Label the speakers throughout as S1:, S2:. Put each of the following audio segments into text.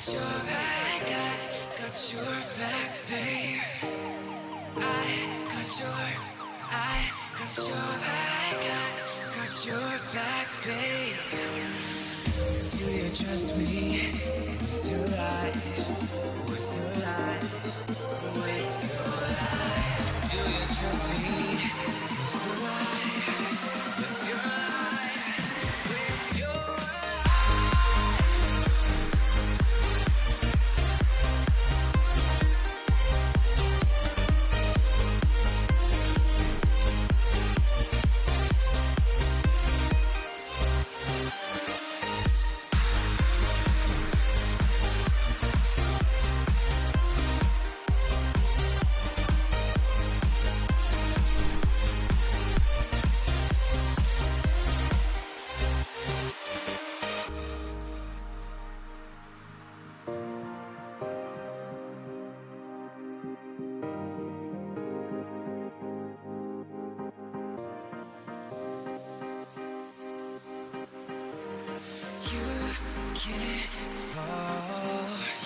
S1: got your back, babe. Got your back, babe. Do you trust me with your life, with your life, with your life? Do you trust me with your life, with your life, with your life?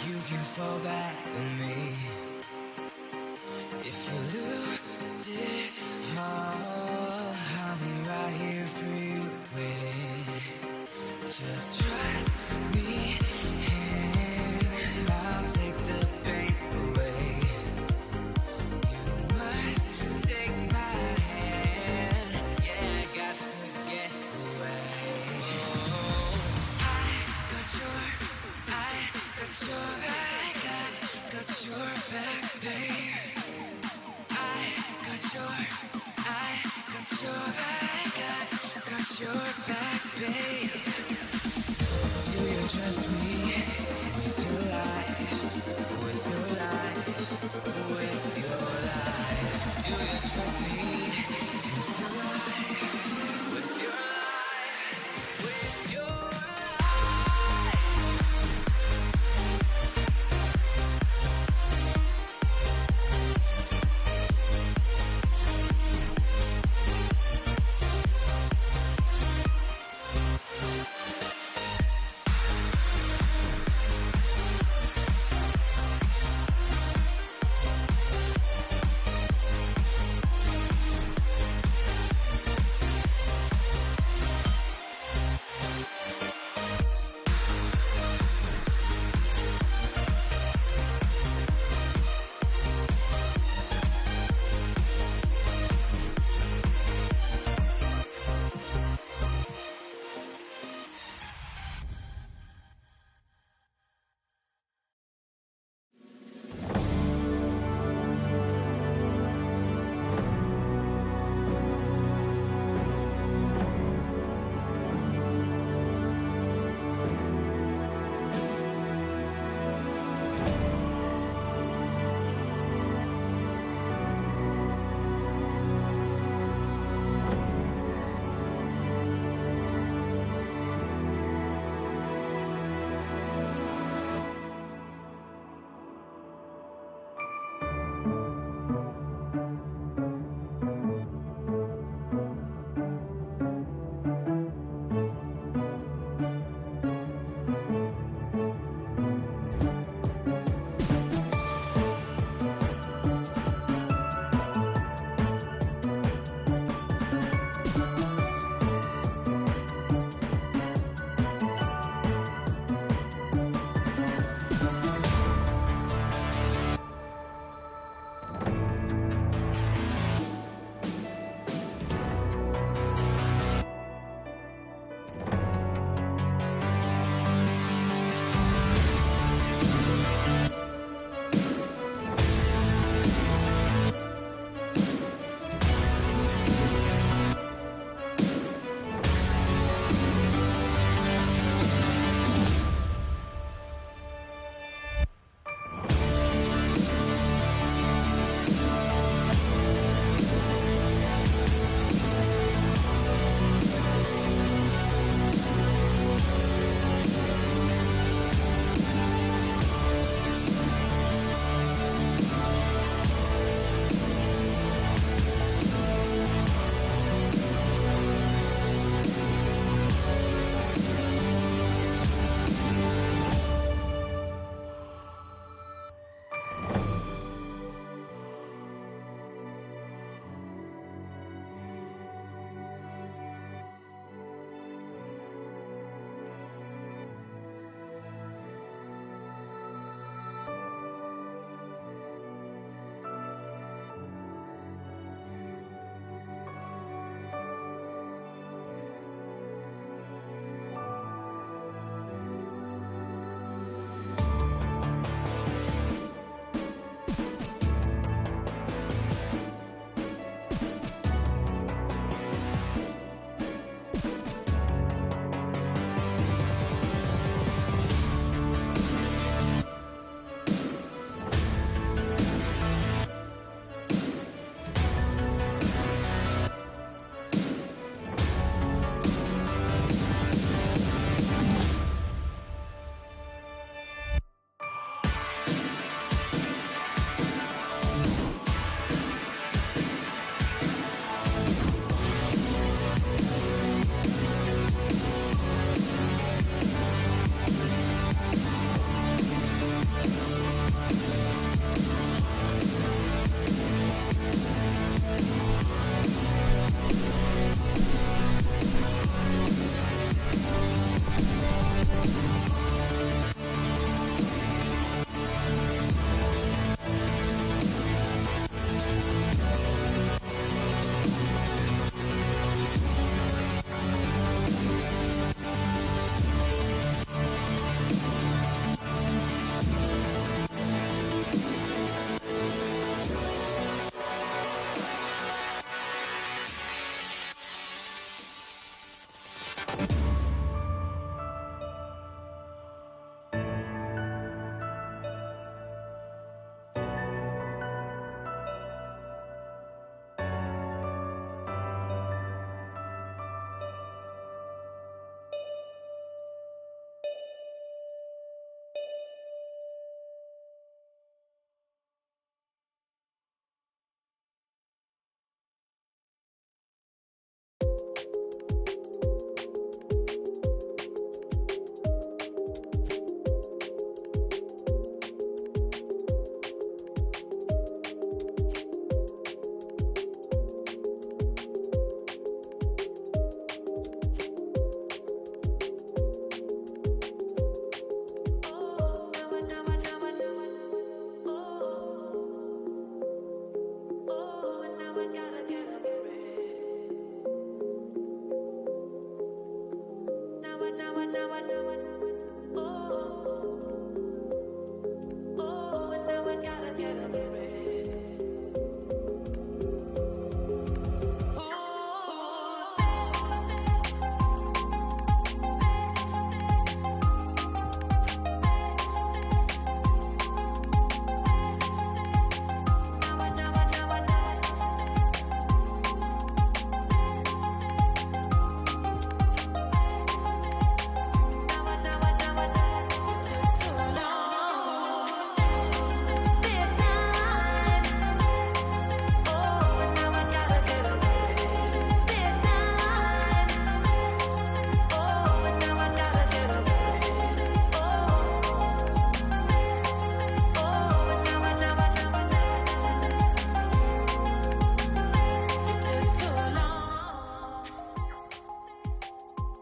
S1: You can fall back on me. If you lose it all, I'll be right here for you, waiting. Just trust me and I'll take the pain away. You must take my hand, yeah, I got to get away. Got your back, babe. Got your back, babe.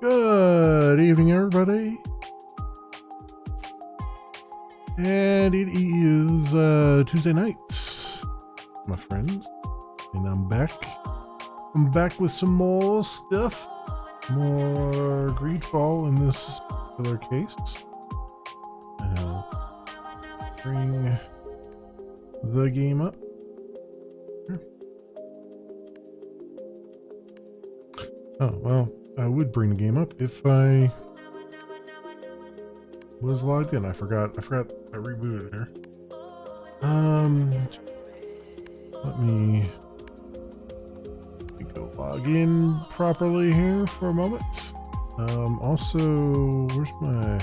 S2: Good evening, everybody. And it is Tuesday night, my friends. And I'm back. I'm back with some more stuff. More GreedFall in this particular case. I'll bring the game up. Oh, well, I would bring the game up if I was logged in. I forgot I rebooted here. Let me go log in properly here for a moment. Also, where's my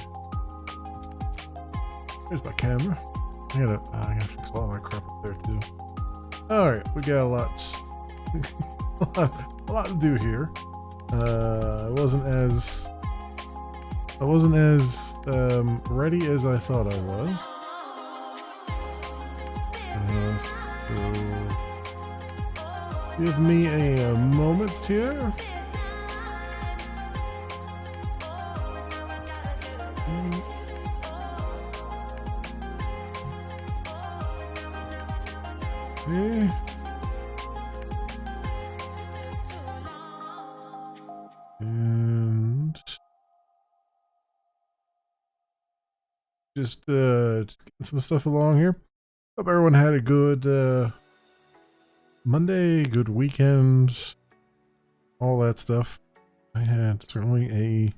S2: camera? I gotta fix all my crap up there too. Alright, we got a lot to do here. I wasn't as ready as I thought I was. So give me a moment here. Okay. And just get some stuff along here. Hope everyone had a good Monday, good weekend, all that stuff. I had certainly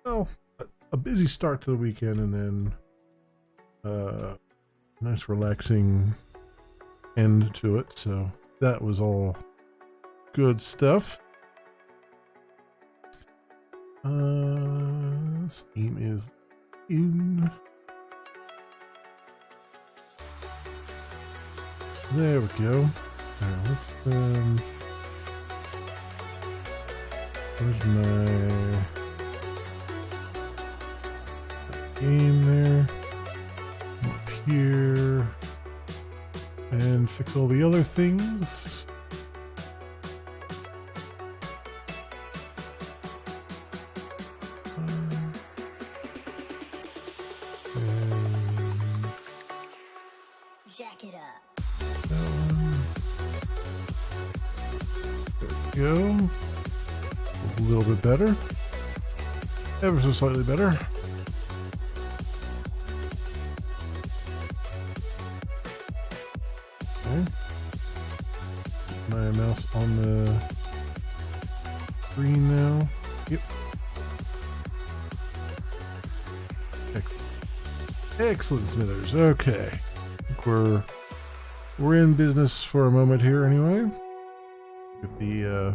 S2: a busy start to the weekend, and then nice relaxing end to it. So that was all good stuff. Steam is in. There we go. Alright, let's where's my game there? Up here. And fix all the other things.
S3: Jack it up.
S2: There we go. A little bit better. Ever so slightly better. Okay. Keep my mouse on the screen now. Yep. Excellent, Smithers. Okay. I think we're in business for a moment here anyway. Get the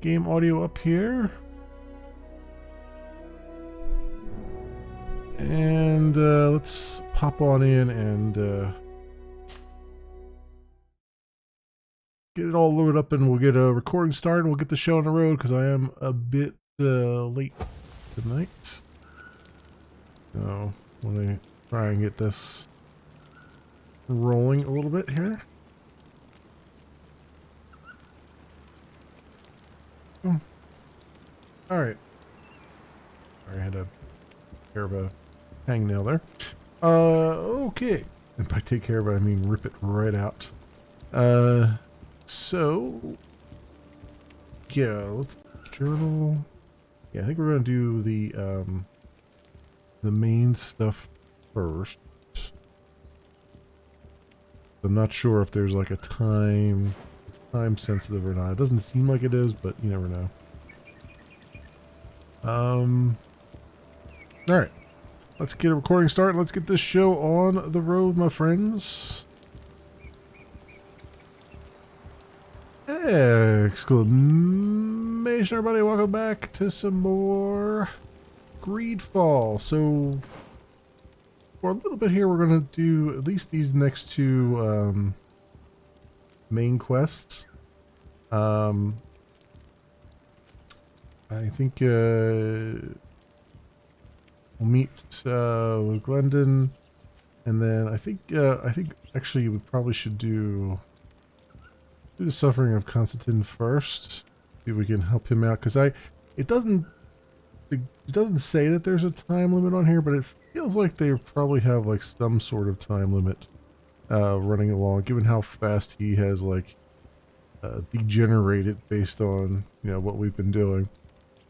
S2: game audio up here. And let's pop on in and get it all loaded up, and we'll get a recording started. We'll get the show on the road because I am a bit late tonight. So I want to try and get this rolling a little bit here. Alright. Sorry, I had to take care of a hangnail there. Okay. And by take care of it, I mean rip it right out. So yeah, let's journal. Yeah, I think we're gonna do the main stuff first. I'm not sure if there's like a time sensitive or not. It doesn't seem like it is, but you never know. All right, let's get a recording started. Let's get this show on the road, my friends. Exclamation, everybody, welcome back to some more GreedFall. So for a little bit here, we're going to do at least these next two main quests. I think we'll meet with Glendon, and then I think actually we probably should do the suffering of Constantine first. See if we can help him out, because it doesn't say that there's a time limit on here, but it feels like they probably have like some sort of time limit running along, given how fast he has like degenerated based on, you know, what we've been doing.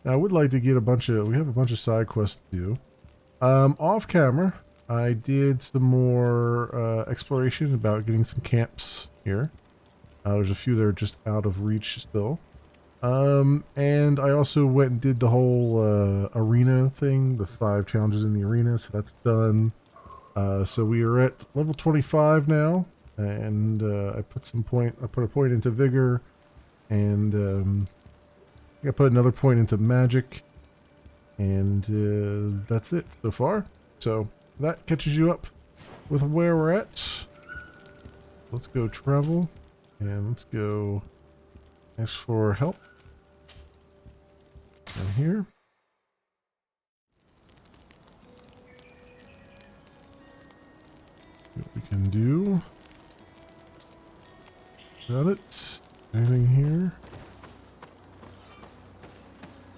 S2: Now, I would like to get we have a bunch of side quests to do. Off camera, I did some more exploration about getting some camps here. There's a few that are just out of reach still. And I also went and did the whole arena thing, the 5 challenges in the arena, so that's done. So we are at level 25 now, and I put a point into vigor, and I put another point into magic, and that's it so far. So that catches you up with where we're at. Let's go travel, and let's go ask for help. Down here. See what we can do. Got it. Anything here?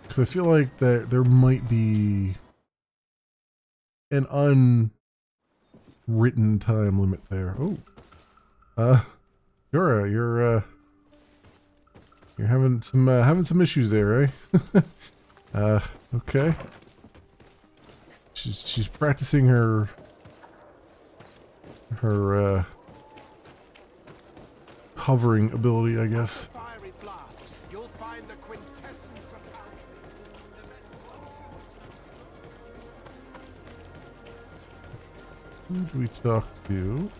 S2: Because I feel like that there might be an unwritten time limit there. Oh, you're having some issues there, eh? Okay. She's practicing her hovering ability, I guess.
S3: Fiery blasts, you'll find the quintessence of
S2: Who do we talk to?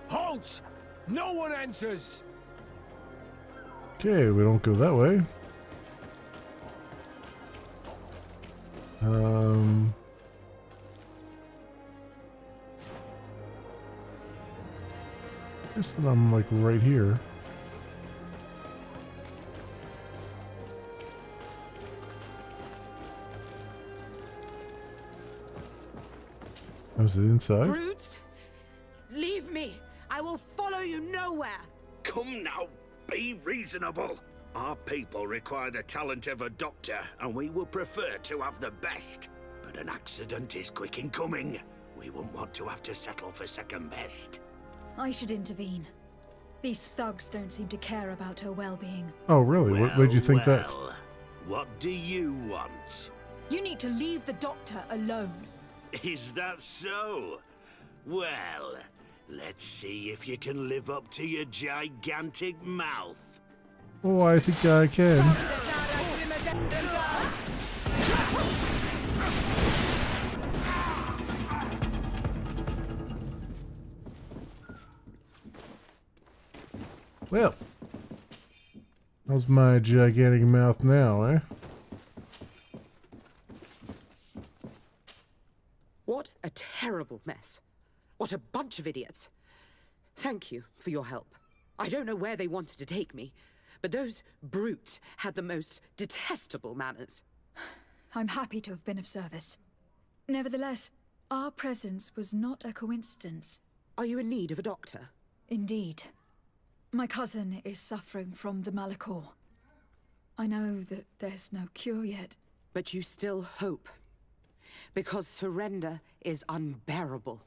S4: Halt! No one enters!
S2: Okay, we don't go that way. I guess that I'm like right here. Was it inside?
S5: Brutes! Leave me! I will follow you nowhere!
S6: Come now, be reasonable. Our people require the talent of a doctor, and we would prefer to have the best. But an accident is quick in coming. We wouldn't want to have to settle for second best.
S7: I should intervene. These thugs don't seem to care about her well-being.
S2: Oh, really? What made you think that?
S6: What do you want?
S7: You need to leave the doctor alone.
S6: Is that so? Well, let's see if you can live up to your gigantic mouth.
S2: Oh, I think I can. Well, how's my gigantic mouth now, eh?
S5: What a terrible mess. What a bunch of idiots. Thank you for your help. I don't know where they wanted to take me, but those brutes had the most detestable manners.
S7: I'm happy to have been of service. Nevertheless, our presence was not a coincidence.
S5: Are you in need of a doctor?
S7: Indeed. My cousin is suffering from the Malachor. I know that there's no cure yet.
S5: But you still hope. Because surrender is unbearable.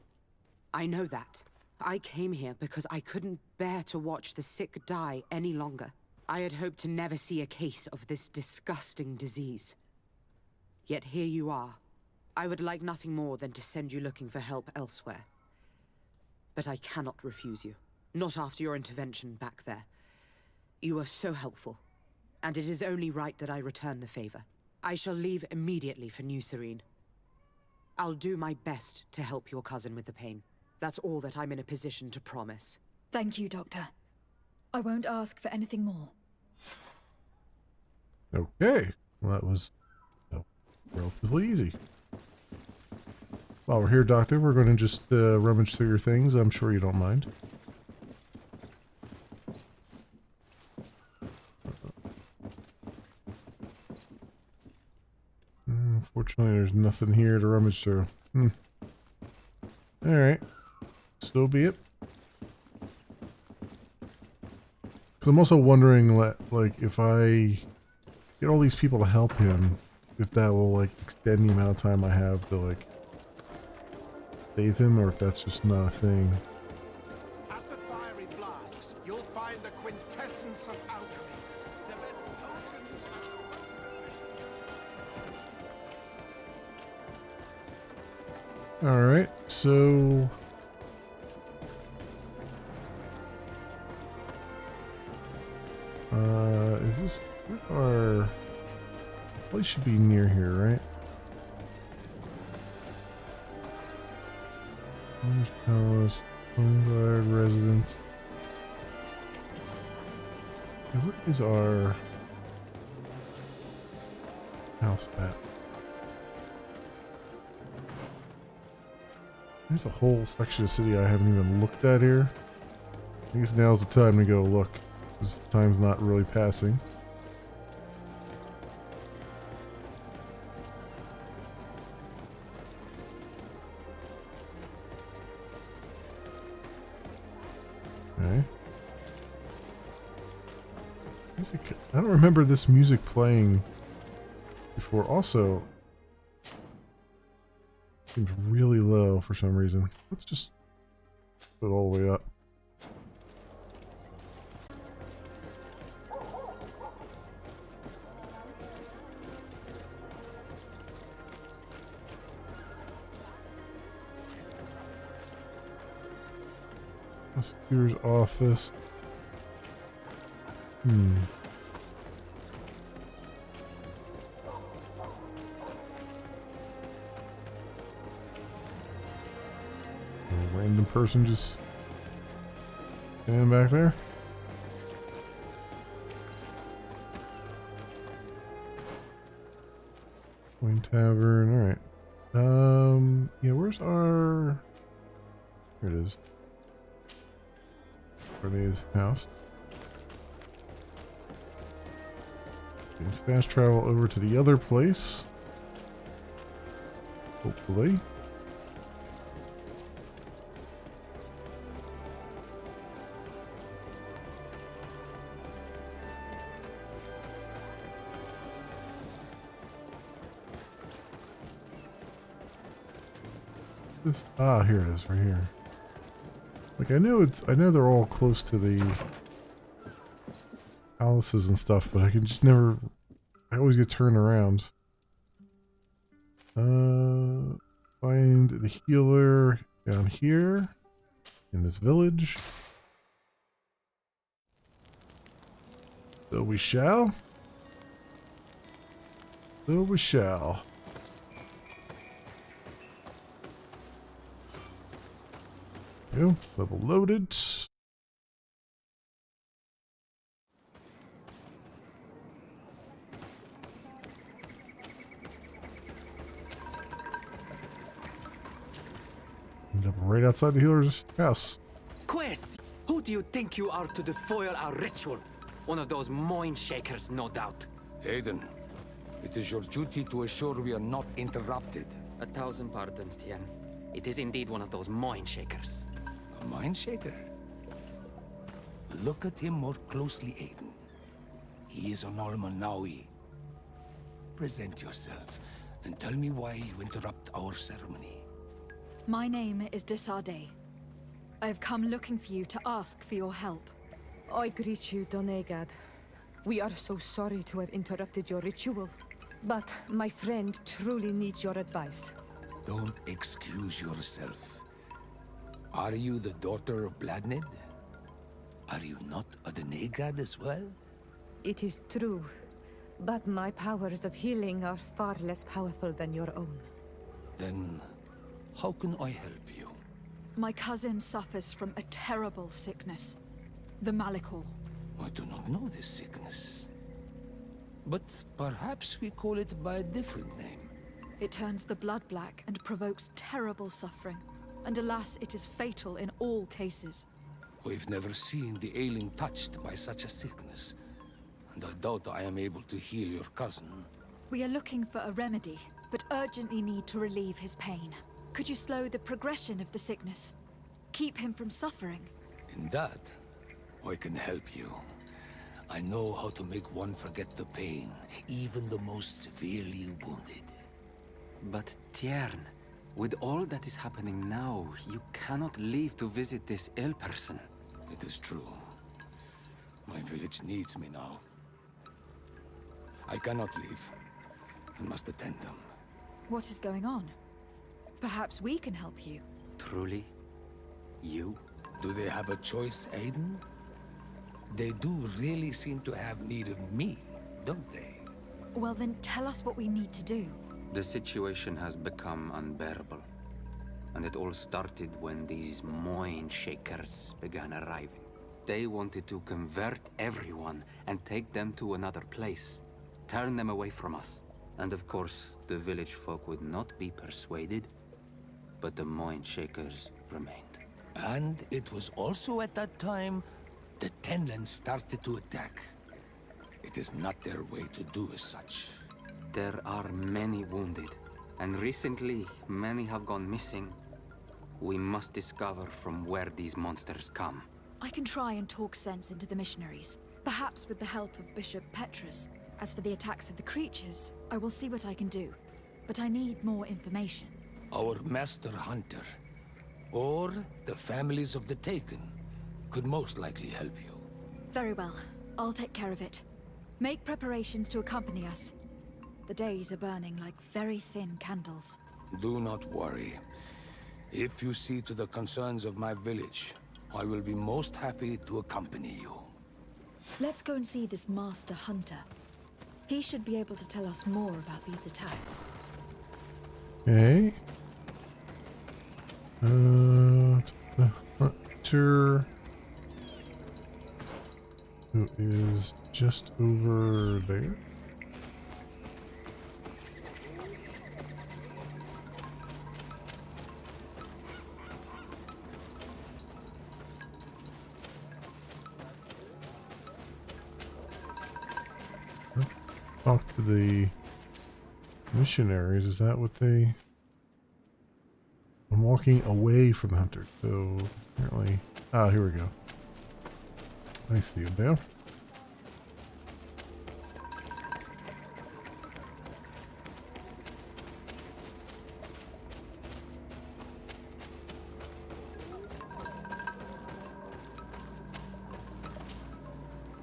S5: I know that. I came here because I couldn't bear to watch the sick die any longer. I had hoped to never see a case of this disgusting disease. Yet here you are. I would like nothing more than to send you looking for help elsewhere. But I cannot refuse you. Not after your intervention back there. You were so helpful, and it is only right that I return the favor. I shall leave immediately for New Serene. I'll do my best to help your cousin with the pain. That's all that I'm in a position to promise.
S7: Thank you, Doctor. I won't ask for anything more.
S2: Okay. Well, that was relatively easy. While we're here, Doctor, we're going to just rummage through your things. I'm sure you don't mind. Unfortunately, there's nothing here to rummage through. Alright. So be it. Because I'm also wondering, like, if I get all these people to help him, if that will, like, extend the amount of time I have to, like, save him, or if that's just not a thing.
S3: At the fiery flasks, you'll find the quintessence of alchemy. The best potions and the most
S2: Alright, so... is this... our place should be near here, right? Palace, residence. Okay, where is our house at? There's a whole section of city I haven't even looked at here. I guess now's the time to go look, because time's not really passing. Okay. I don't remember this music playing before. Also, seems really low for some reason. Let's just put it all the way up. Prosecutor's office. A random person just standing back there. Wayne Tavern, alright. Yeah, where's our... Here it is. Renee's house. And fast travel over to the other place. Hopefully. This, here it is, right here. Like, I know they're all close to the palaces and stuff, but I can just never, I always get turned around. Find the healer down here in this village. So we shall. So we shall. Go, level loaded. End up right outside the healer's house.
S8: Quest, who do you think you are to foil our ritual? One of those mind shakers, no doubt.
S9: Aiden, it is your duty to assure we are not interrupted.
S8: 1,000 pardons, Tien. It is indeed one of those mind shakers.
S9: A mind shaker? Look at him more closely, Aiden. He is an Almanawi. Present yourself and tell me why you interrupt our ceremony.
S7: My name is Desade. I have come looking for you to ask for your help.
S10: I greet you, Donegad. We are so sorry to have interrupted your ritual. But my friend truly needs your advice.
S9: Don't excuse yourself. Are you the daughter of Bladned? Are you not a Denegad as well?
S10: It is true, but my powers of healing are far less powerful than your own.
S9: Then, how can I help you?
S7: My cousin suffers from a terrible sickness. The Malachor.
S9: I do not know this sickness. But perhaps we call it by a different name.
S7: It turns the blood black and provokes terrible suffering. And alas, it is fatal in all cases.
S9: We've never seen the ailing touched by such a sickness. And I doubt I am able to heal your cousin.
S7: We are looking for a remedy, but urgently need to relieve his pain. Could you slow the progression of the sickness? Keep him from suffering?
S9: In that, I can help you. I know how to make one forget the pain, even the most severely wounded.
S8: But Tiern, with all that is happening now, you cannot leave to visit this ill person.
S9: It is true. My village needs me now. I cannot leave. I must attend them.
S7: What is going on? Perhaps we can help you.
S8: Truly? You?
S9: Do they have a choice, Aiden? They do really seem to have need of me, don't they?
S7: Well then, tell us what we need to do.
S8: The situation has become unbearable. And it all started when these Moin Shakers began arriving. They wanted to convert everyone and take them to another place. Turn them away from us. And of course, the village folk would not be persuaded. But the Moin Shakers remained.
S9: And it was also at that time the Tenlands started to attack. It is not their way to do as such.
S8: There are many wounded, and recently many have gone missing. We must discover from where these monsters come.
S7: I can try and talk sense into the missionaries, perhaps with the help of Bishop Petrus. As for the attacks of the creatures, I will see what I can do. But I need more information.
S9: Our master hunter, or the families of the Taken, could most likely help you.
S7: Very well. I'll take care of it. Make preparations to accompany us. The days are burning like very thin candles.
S9: Do not worry. If you see to the concerns of my village, I will be most happy to accompany you.
S7: Let's go and see this master hunter. He should be able to tell us more about these attacks.
S2: Okay. The hunter, who is just over there. Talk to the missionaries. Is that what they... I'm walking away from the hunter, so apparently... Ah, here we go. I see it now.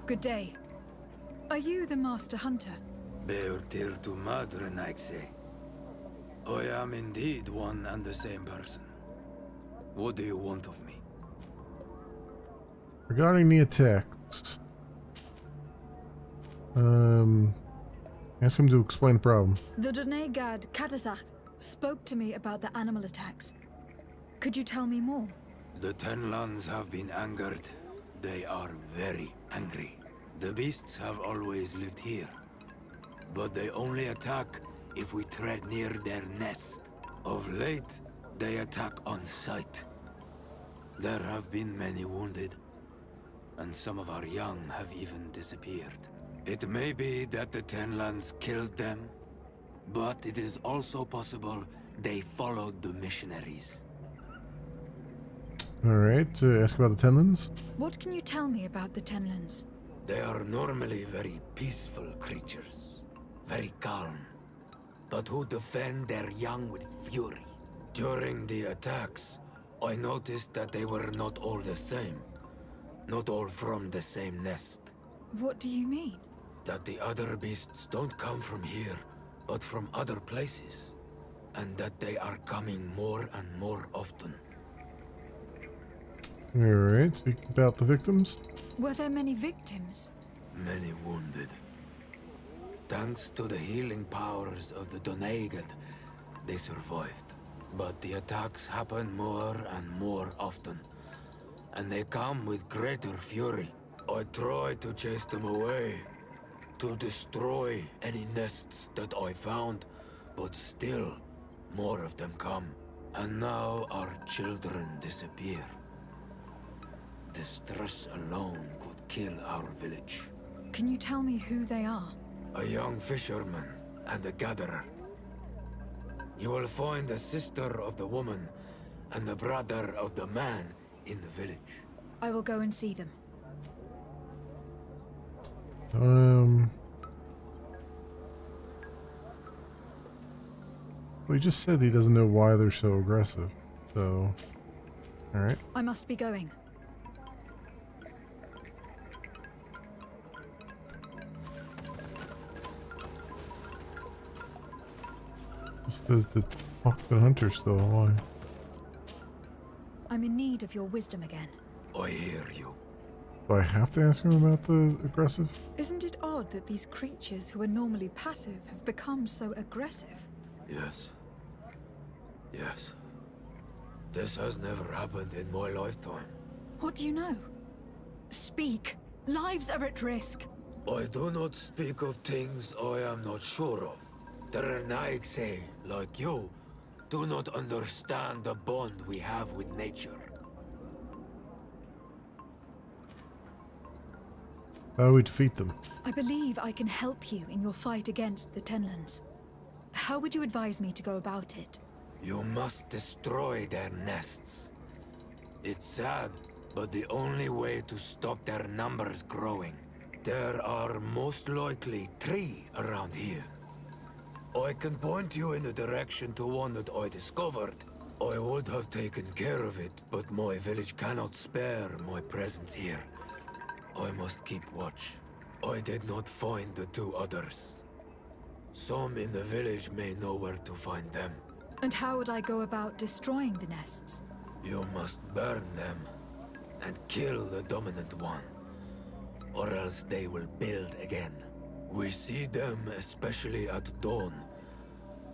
S7: Good day. Are you the master hunter?
S4: Beurtir tu madre, Naxe. I am indeed one and the same person. What do you want of me?
S2: Regarding the attacks, ask him to explain the problem.
S7: The Donegad Katasach spoke to me about the animal attacks. Could you tell me more?
S4: The Tenlands have been angered. They are very angry. The beasts have always lived here, but they only attack if we tread near their nest. Of late, they attack on sight. There have been many wounded, and some of our young have even disappeared. It may be that the Tenlands killed them, but it is also possible they followed the missionaries.
S2: Alright, ask about the Tenlands.
S7: What can you tell me about the Tenlands?
S4: They are normally very peaceful creatures, very calm, but who defend their young with fury. During the attacks, I noticed that they were not all the same. Not all from the same nest.
S7: What do you mean?
S4: that the other beasts don't come from here, but from other places. And that they are coming more and more often.
S2: Alright, speaking about the victims.
S7: Were there many victims?
S4: Many wounded. Thanks to the healing powers of the Donegal, they survived. But the attacks happen more and more often. And they come with greater fury. I try to chase them away, to destroy any nests that I found, but still, more of them come. And now our children disappear. The stress alone could kill our village.
S7: Can you tell me who they are?
S4: A young fisherman and a gatherer. You will find the sister of the woman and the brother of the man in the village.
S7: I will go and see them.
S2: Well, he just said he doesn't know why they're so aggressive. So, alright.
S7: I must be going.
S2: Just does the fuck the hunter still alive?
S7: I'm in need of your wisdom again.
S4: I hear you.
S2: Do I have to ask him about the aggressive?
S7: Isn't it odd that these creatures who are normally passive have become so aggressive?
S4: Yes. Yes. This has never happened in my lifetime.
S7: What do you know? Speak! Lives are at risk!
S4: I do not speak of things I am not sure of. The Renaigse, like you, do not understand the bond we have with nature.
S2: How do we defeat them?
S7: I believe I can help you in your fight against the Tenlands. How would you advise me to go about it?
S4: You must destroy their nests. It's sad, but the only way to stop their numbers growing. There are most likely 3 around here. I can point you in the direction to one that I discovered. I would have taken care of it, but my village cannot spare my presence here. I must keep watch. I did not find the 2 others. Some in the village may know where to find them.
S7: And how would I go about destroying the nests?
S4: You must burn them and kill the dominant one, or else they will build again. We see them especially at dawn.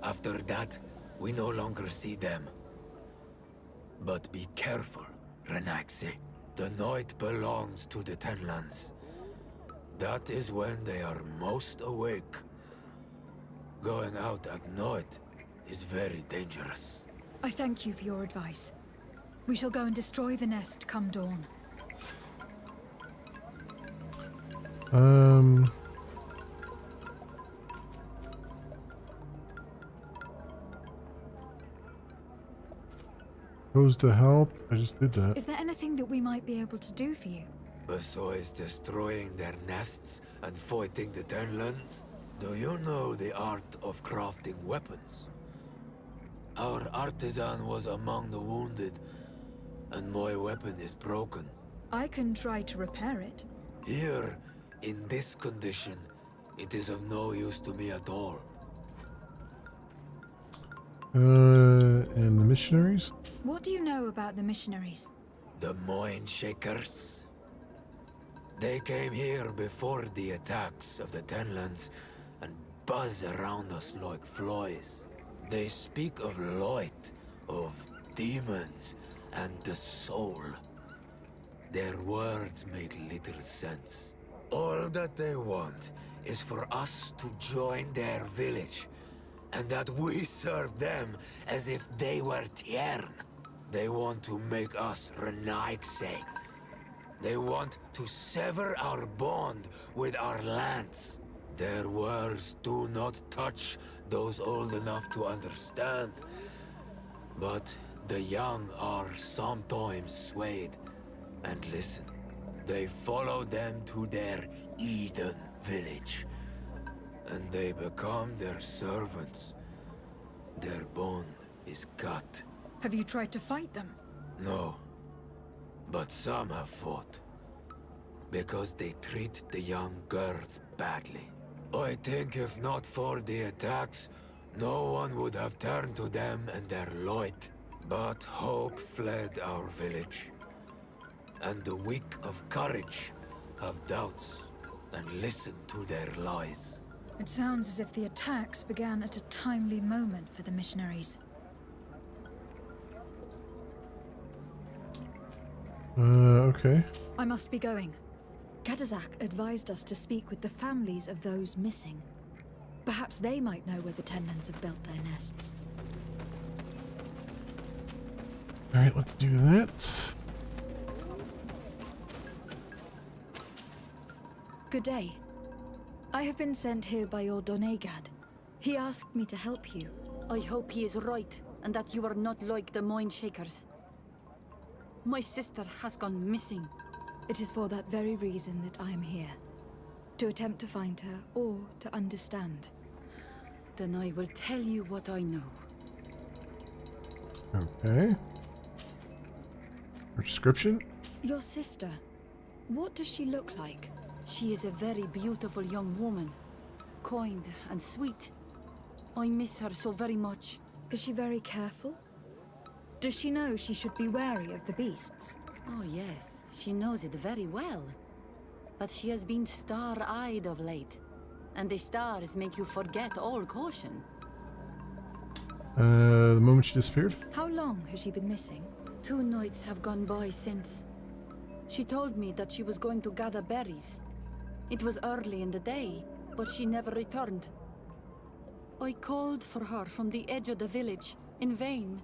S4: After that, we no longer see them. But be careful, Renaigse. The night belongs to the Tenlands. That is when they are most awake. Going out at night is very dangerous.
S7: I thank you for your advice. We shall go and destroy the nest come dawn.
S2: Supposed to help? I just did that.
S7: Is there anything that we might be able to do for you?
S4: Besides destroying their nests and fighting the Tenlands, do you know the art of crafting weapons? Our artisan was among the wounded, and my weapon is broken.
S7: I can try to repair it.
S4: Here, in this condition, it is of no use to me at all.
S2: And the missionaries?
S7: What do you know about the missionaries?
S4: The Mind Shakers? They came here before the attacks of the Tenlands and buzz around us like flies. They speak of light, of demons, and the soul. Their words make little sense. All that they want is for us to join their village, and that we serve them as if they were Tiern. They want to make us Renaigse. They want to sever our bond with our lands. Their words do not touch those old enough to understand. But the young are sometimes swayed and listen. They follow them to their Eden village, and they become their servants. Their bond is cut.
S7: Have you tried to fight them?
S4: No, but some have fought. Because they treat the young girls badly. I think if not for the attacks, no one would have turned to them and their light. But hope fled our village. And the weak of courage have doubts and listen to their lies.
S7: It sounds as if the attacks began at a timely moment for the missionaries.
S2: Okay.
S7: I must be going. Katazak advised us to speak with the families of those missing. Perhaps they might know where the Tenlands have built their nests.
S2: Alright, let's do that.
S7: Good day. I have been sent here by your Donegad. He asked me to help you.
S11: I hope he is right, and that you are not like the Mind Shakers. My sister has gone missing.
S7: It is for that very reason that I am here. To attempt to find her, or to understand.
S11: Then I will tell you what I know.
S2: Okay. Her description?
S7: Your sister. What does she look like?
S11: She is a very beautiful young woman. Kind and sweet. I miss her so very much.
S7: Is she very careful? Does she know she should be wary of the beasts?
S11: Oh yes, she knows it very well. But she has been star-eyed of late. And the stars make you forget all caution.
S2: The moment she disappeared?
S7: How long has she been missing?
S11: 2 nights have gone by since. She told me that she was going to gather berries. It was early in the day, but she never returned. I called for her from the edge of the village, in vain,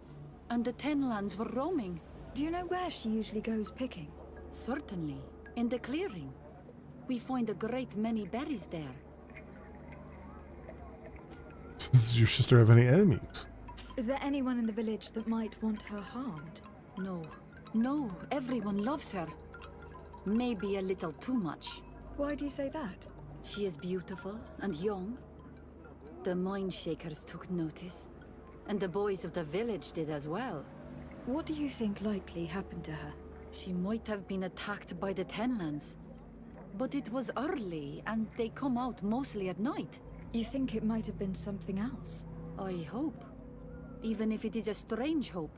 S11: and the Tenlands were roaming.
S7: Do you know where she usually goes picking?
S11: Certainly, in the clearing. We find a great many berries there.
S2: Does your sister have any enemies?
S7: Is there anyone in the village that might want her harmed?
S11: No. No, everyone loves her. Maybe a little too much.
S7: Why do you say that?
S11: She is beautiful and young. The Mind Shakers took notice. And the boys of the village did as well.
S7: What do you think likely happened to her?
S11: She might have been attacked by the Tenlands. But it was early, and they come out mostly at night.
S7: You think it might have been something else?
S11: I hope. Even if it is a strange hope.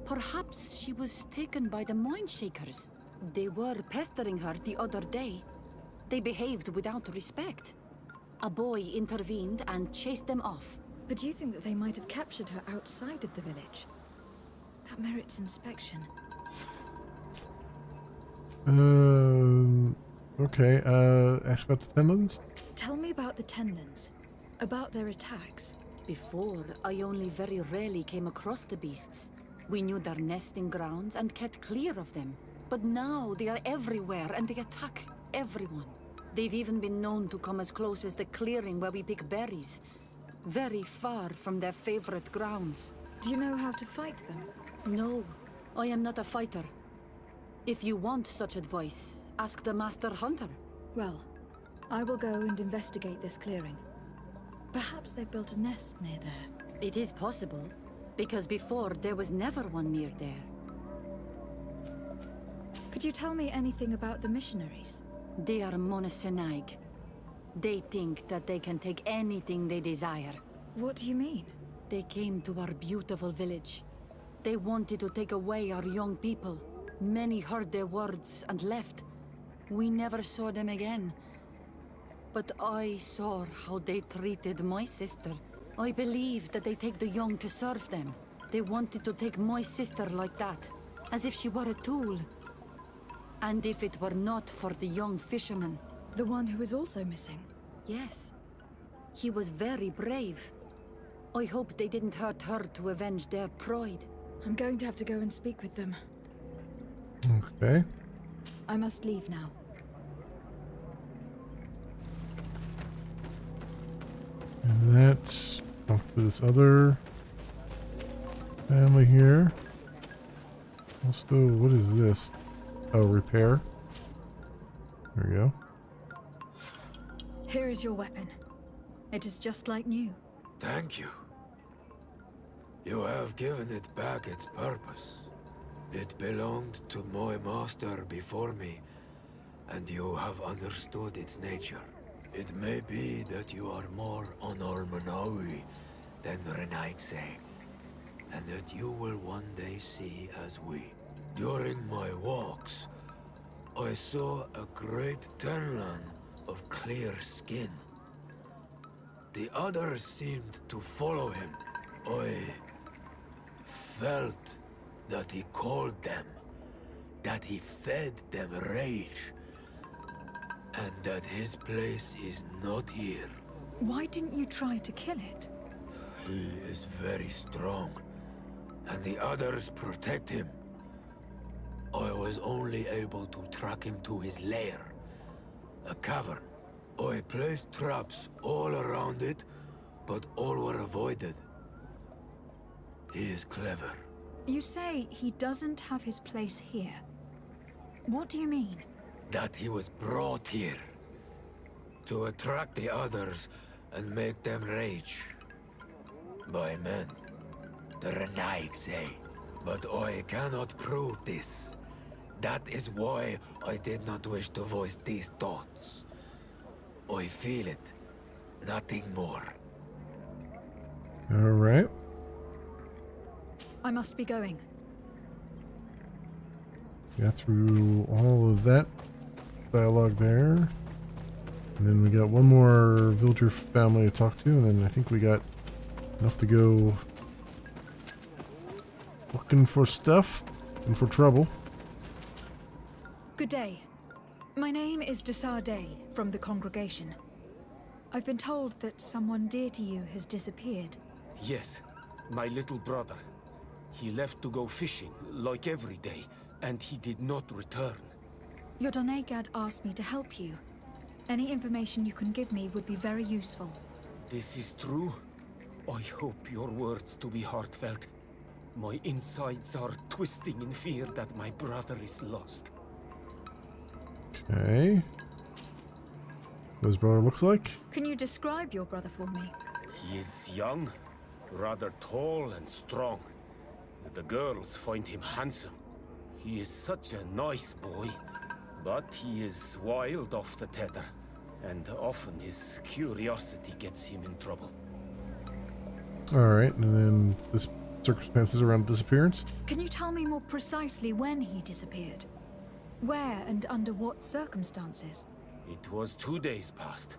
S11: Perhaps she was taken by the Mind Shakers. They were pestering her the other day. They behaved without respect. A boy intervened and chased them off.
S7: But do you think that they might have captured her outside of the village? That merits inspection.
S2: Okay, ask about the Tenlands?
S7: Tell me about the Tenlands. About their attacks.
S11: Before, I only very rarely came across the beasts. We knew their nesting grounds and kept clear of them. But now they are everywhere and they attack everyone. They've even been known to come as close as the clearing where we pick berries. Very far from their favorite grounds.
S7: Do you know how to fight them?
S11: No, I am not a fighter. If you want such advice, ask the Master Hunter.
S7: Well, I will go and investigate this clearing. Perhaps they built a nest near there.
S11: It is possible, because before there was never one near there.
S7: Could you tell me anything about the missionaries?
S11: They are monosynaig. They think that they can take anything they desire.
S7: What do you mean?
S11: They came to our beautiful village. They wanted to take away our young people. Many heard their words and left. We never saw them again. But I saw how they treated my sister. I believe that they take the young to serve them. They wanted to take my sister like that, as if she were a tool. And if it were not for the young fisherman...
S7: The one who is also missing?
S11: Yes. He was very brave. I hope they didn't hurt her to avenge their pride.
S7: I'm going to have to go and speak with them.
S2: Okay.
S7: I must leave now.
S2: And that's off to this other family here. Also, what is this? Oh, repair. There we go.
S7: Here is your weapon. It is just like new.
S4: Thank you. You have given it back its purpose. It belonged to my master before me, and you have understood its nature. It may be that you are more on Almanawi than Renaigse, and that you will one day see as we. During my walks, I saw a great Tenlan of clear skin. The others seemed to follow him. I felt that he called them, that he fed them rage, and that his place is not here.
S7: Why didn't you try to kill it?
S4: He is very strong, and the others protect him. I was only able to track him to his lair, a cavern. I placed traps all around it, but all were avoided. He is clever.
S7: You say he doesn't have his place here. What do you mean?
S4: That he was brought here to attract the others and make them rage. By men, the Renaig say. But I cannot prove this. That is why I did not wish to voice these thoughts. I feel it, nothing more.
S2: All right.
S7: I must be going.
S2: Got through all of that dialogue there. And then we got one more villager family to talk to, and then I think we got enough to go looking for stuff and for trouble.
S7: Good day. My name is Desarde from the congregation. I've been told that someone dear to you has disappeared.
S12: Yes, my little brother. He left to go fishing, like every day, and he did not return.
S7: Your Donegad asked me to help you. Any information you can give me would be very useful.
S12: This is true? I hope your words to be heartfelt. My insides are twisting in fear that my brother is lost.
S2: Okay. What his brother looks like?
S7: Can you describe your brother for me?
S12: He is young, rather tall and strong. The girls find him handsome. He is such a nice boy, but he is wild off the tether, and often his curiosity gets him in trouble.
S2: Alright, and then the circumstances around disappearance?
S7: Can you tell me more precisely when he disappeared? Where and under what circumstances?
S12: It was 2 days past.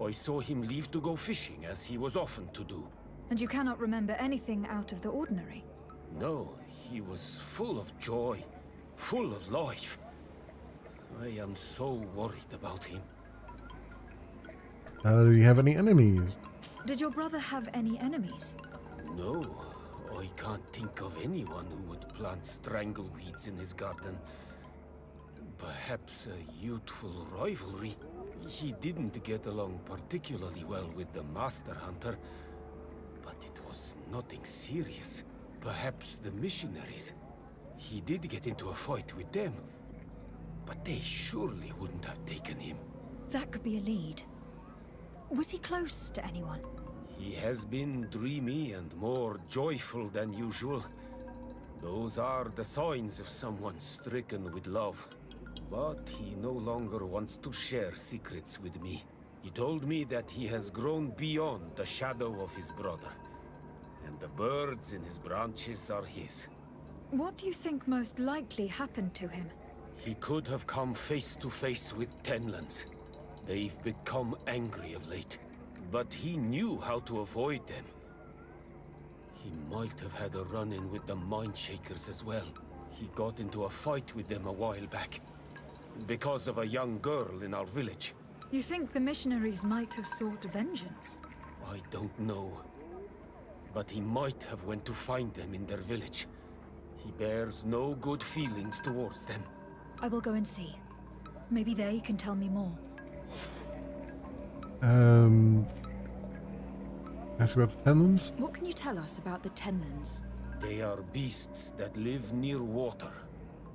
S12: I saw him leave to go fishing, as he was often to do.
S7: And you cannot remember anything out of the ordinary?
S12: No, he was full of joy, full of life. I am so worried about him.
S2: Do you have any enemies?
S7: Did your brother have any enemies?
S12: No, I can't think of anyone who would plant strangleweeds in his garden. Perhaps a youthful rivalry. He didn't get along particularly well with the Master Hunter, but it was nothing serious. Perhaps the missionaries. He did get into a fight with them, but they surely wouldn't have taken him.
S7: That could be a lead. Was he close to anyone?
S12: He has been dreamy and more joyful than usual. Those are the signs of someone stricken with love. But he no longer wants to share secrets with me. He told me that he has grown beyond the shadow of his brother. And the birds in his branches are his.
S7: What do you think most likely happened to him?
S12: He could have come face to face with Tenlans. They've become angry of late. But he knew how to avoid them. He might have had a run-in with the Mindshakers as well. He got into a fight with them a while back. Because of a young girl in our village.
S7: You think the missionaries might have sought vengeance?
S12: I don't know. But he might have went to find them in their village. He bears no good feelings towards them.
S7: I will go and see. Maybe they can tell me more.
S2: Ask about the Tenlans?
S7: What can you tell us about the Tenlans?
S12: They are beasts that live near water,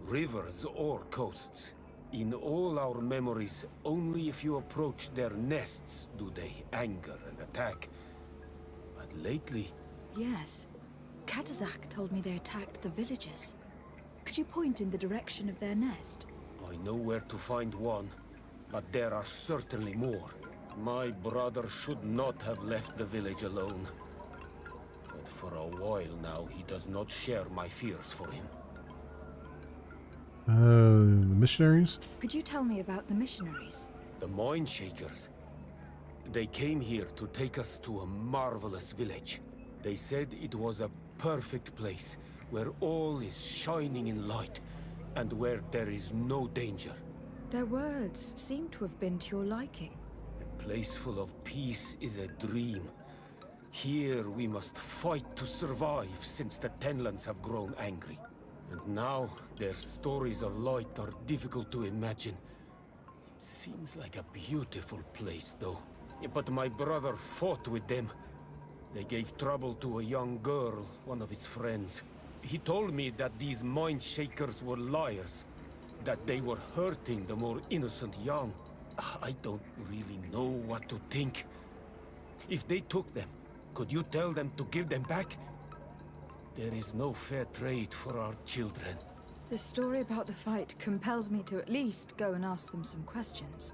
S12: rivers or coasts. In all our memories, only if you approach their nests do they anger and attack. But lately...
S7: Yes. Katazak told me they attacked the villagers. Could you point in the direction of their nest?
S12: I know where to find one, but there are certainly more. My brother should not have left the village alone. But for a while now, he does not share my fears for him.
S2: The missionaries?
S7: Could you tell me about the missionaries?
S12: The Mind Shakers. They came here to take us to a marvelous village. They said it was a perfect place, where all is shining in light, and where there is no danger.
S7: Their words seem to have been to your liking.
S12: A place full of peace is a dream. Here we must fight to survive, since the Tenlands have grown angry. And now, their stories of light are difficult to imagine. It seems like a beautiful place, though. But my brother fought with them. They gave trouble to a young girl, one of his friends. He told me that these Mind Shakers were liars, that they were hurting the more innocent young. I don't really know what to think. If they took them, could you tell them to give them back? There is no fair trade for our children.
S7: The story about the fight compels me to at least go and ask them some questions.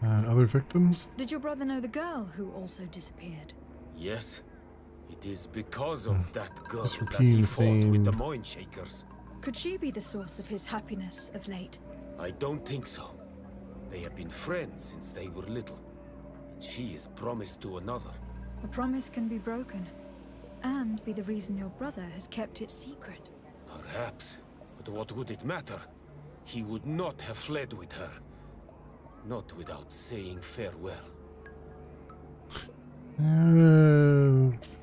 S2: Other victims?
S7: Did your brother know the girl who also disappeared?
S12: Yes. It is because of that girl
S2: Just
S12: that
S2: repeating
S12: he
S2: the
S12: fought with the
S2: same-
S12: Mind Shakers.
S7: Could she be the source of his happiness of late?
S12: I don't think so. They have been friends since they were little. And she is promised to another.
S7: A promise can be broken, and be the reason your brother has kept it secret.
S12: Perhaps. But what would it matter? He would not have fled with her. Not without saying farewell.
S7: I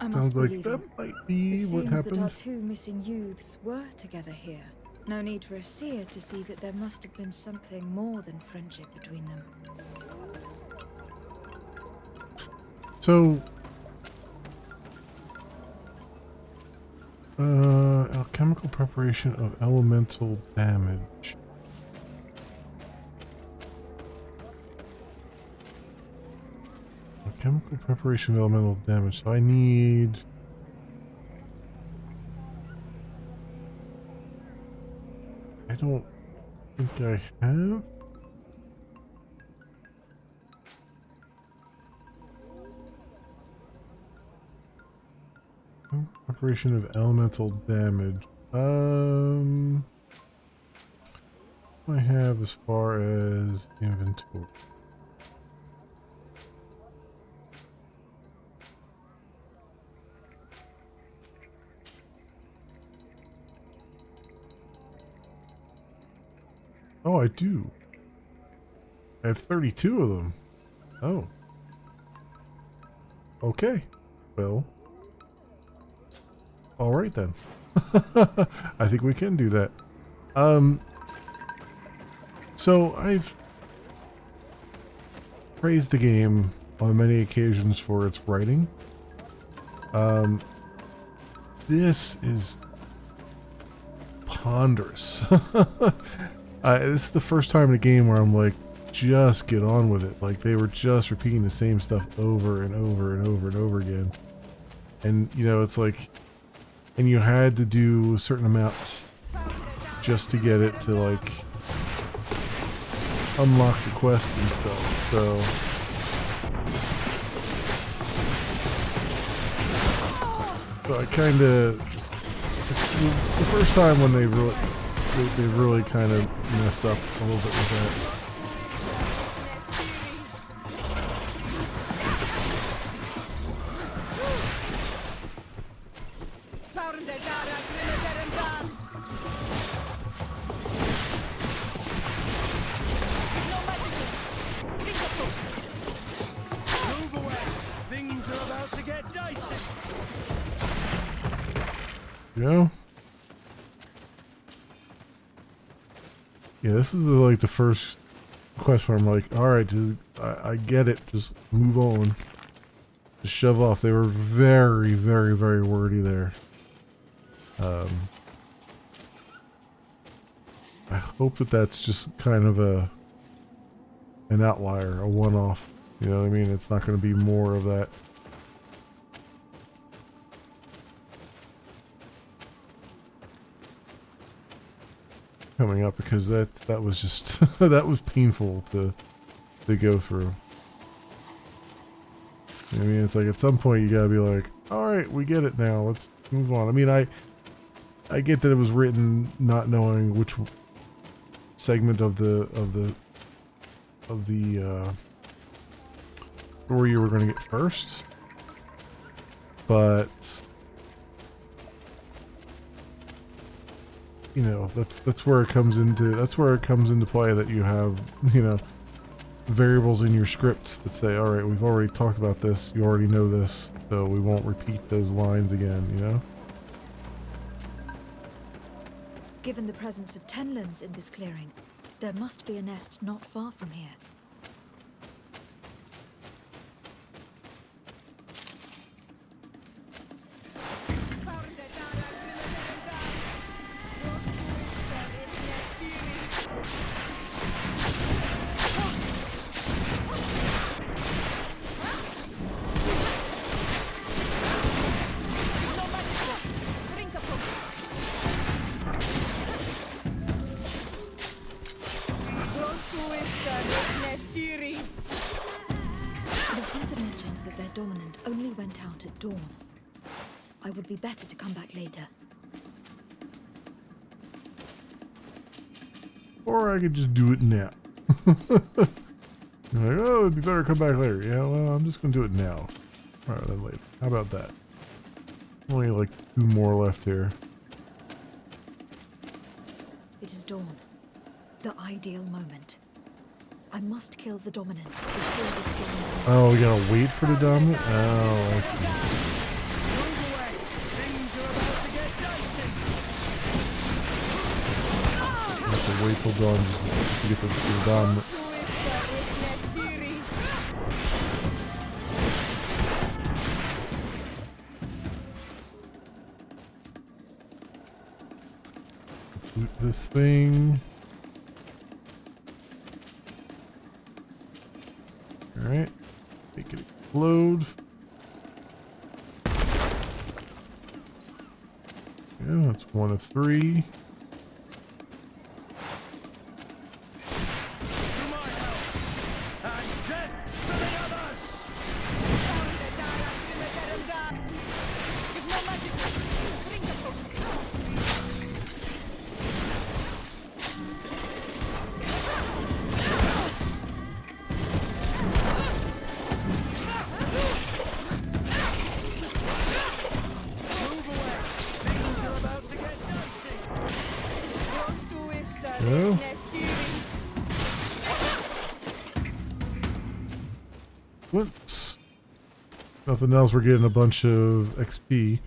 S7: must
S2: Sounds
S7: be
S2: like
S7: leaving.
S2: that might be
S7: It
S2: what
S7: seems that our
S2: happened.
S7: two missing youths were together here. No need for a seer to see that there must have been something more than friendship between them.
S2: So, alchemical preparation of elemental damage. Alchemical preparation of elemental damage. So I need... I don't think I have. Preparation of elemental damage. What do I have as far as inventory? Oh, I do. I have 32 of them. Oh. Okay. Well. Alright then. I think we can do that. So I've praised the game on many occasions for its writing. This is ponderous. This is the first time in a game where I'm like, just get on with it. Like, they were just repeating the same stuff over and over and over and over again. And, you know, it's like, and you had to do certain amounts just to get it to, like, unlock the quest and stuff. So, I kind of, it's the first time when they really kind of messed up a little bit with that.
S3: Move away! Things are about to get dicey!
S2: Yeah. Yeah, this is like the first quest where I'm like, alright, just I get it, just move on. Just shove off. They were very, very, very wordy there. I hope that that's just kind of an outlier, a one-off. You know what I mean? It's not going to be more of that. Coming up, because that was just that was painful to to go through. I mean, it's like at some point you gotta be like, all right, we get it now. Let's move on. I mean, I get that it was written not knowing which segment of the story you were going to get first, but you know, that's where it comes into play that you have, you know, variables in your script that say, all right, we've already talked about this, you already know this, so we won't repeat those lines again, you know.
S7: Given the presence of tenlands in this clearing, there must be a nest not far from here. Dominant only went out at dawn. I would be better to come back later.
S2: Or I could just do it now. You're like, oh, it'd be better to come back later. Yeah, well, I'm just going to do it now rather than later. How about that? Only like 2 more left here.
S7: It is dawn. The ideal moment. I must kill the dominant before the storm ends.
S2: Oh, we gotta wait for the dominant? Oh, I see. I have to wait till dawn just to get the dominant. Let's loot this thing. Alright, make it explode. Yeah, that's 1 of 3. No. What? Nothing else. We're getting a bunch of XP.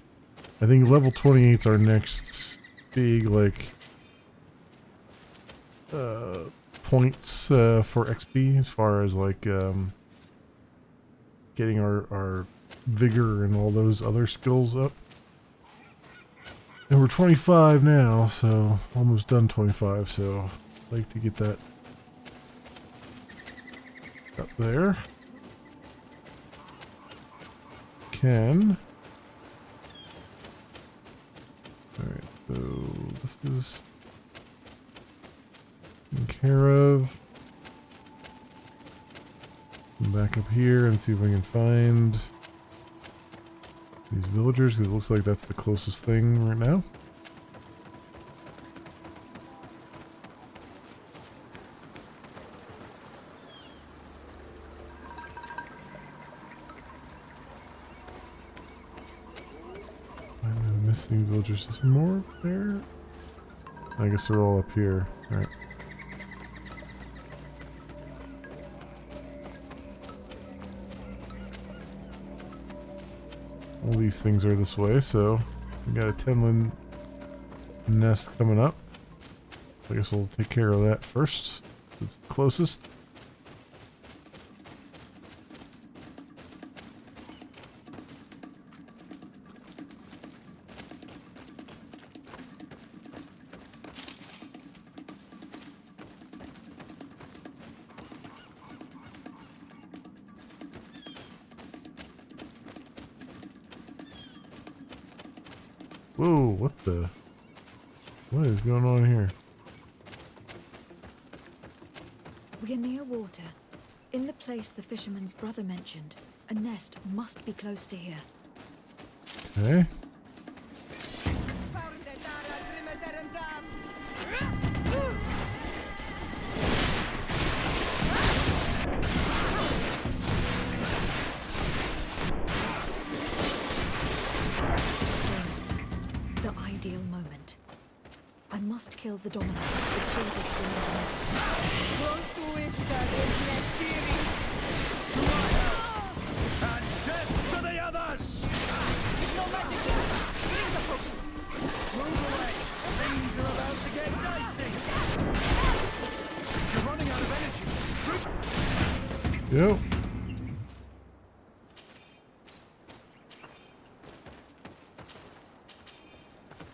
S2: I think level 28's our next big, like, points for XP as far as, like, getting our vigor and all those other skills up. And we're 25 now, so almost done 25, so I'd like to get that up there. Can. Alright, so this is taken care of. Come back up here and see if we can find these villagers, because it looks like that's the closest thing right now. I'm missing villagers. Is there more up there? I guess they're all up here. Alright. All these things are this way, so we got a tenland nest coming up. I guess we'll take care of that first. It's the closest. Whoa, what is going on here?
S7: We are near water. In the place the fisherman's brother mentioned, a nest must be close to here.
S2: Okay.
S7: The ideal moment. I must kill the dominant before the storm of the nest.
S6: To my help! And death to the others!
S11: No magic! Drink the potion!
S6: Move away! Things are about to get dicey! You're running out of energy! Drink!
S2: Yep.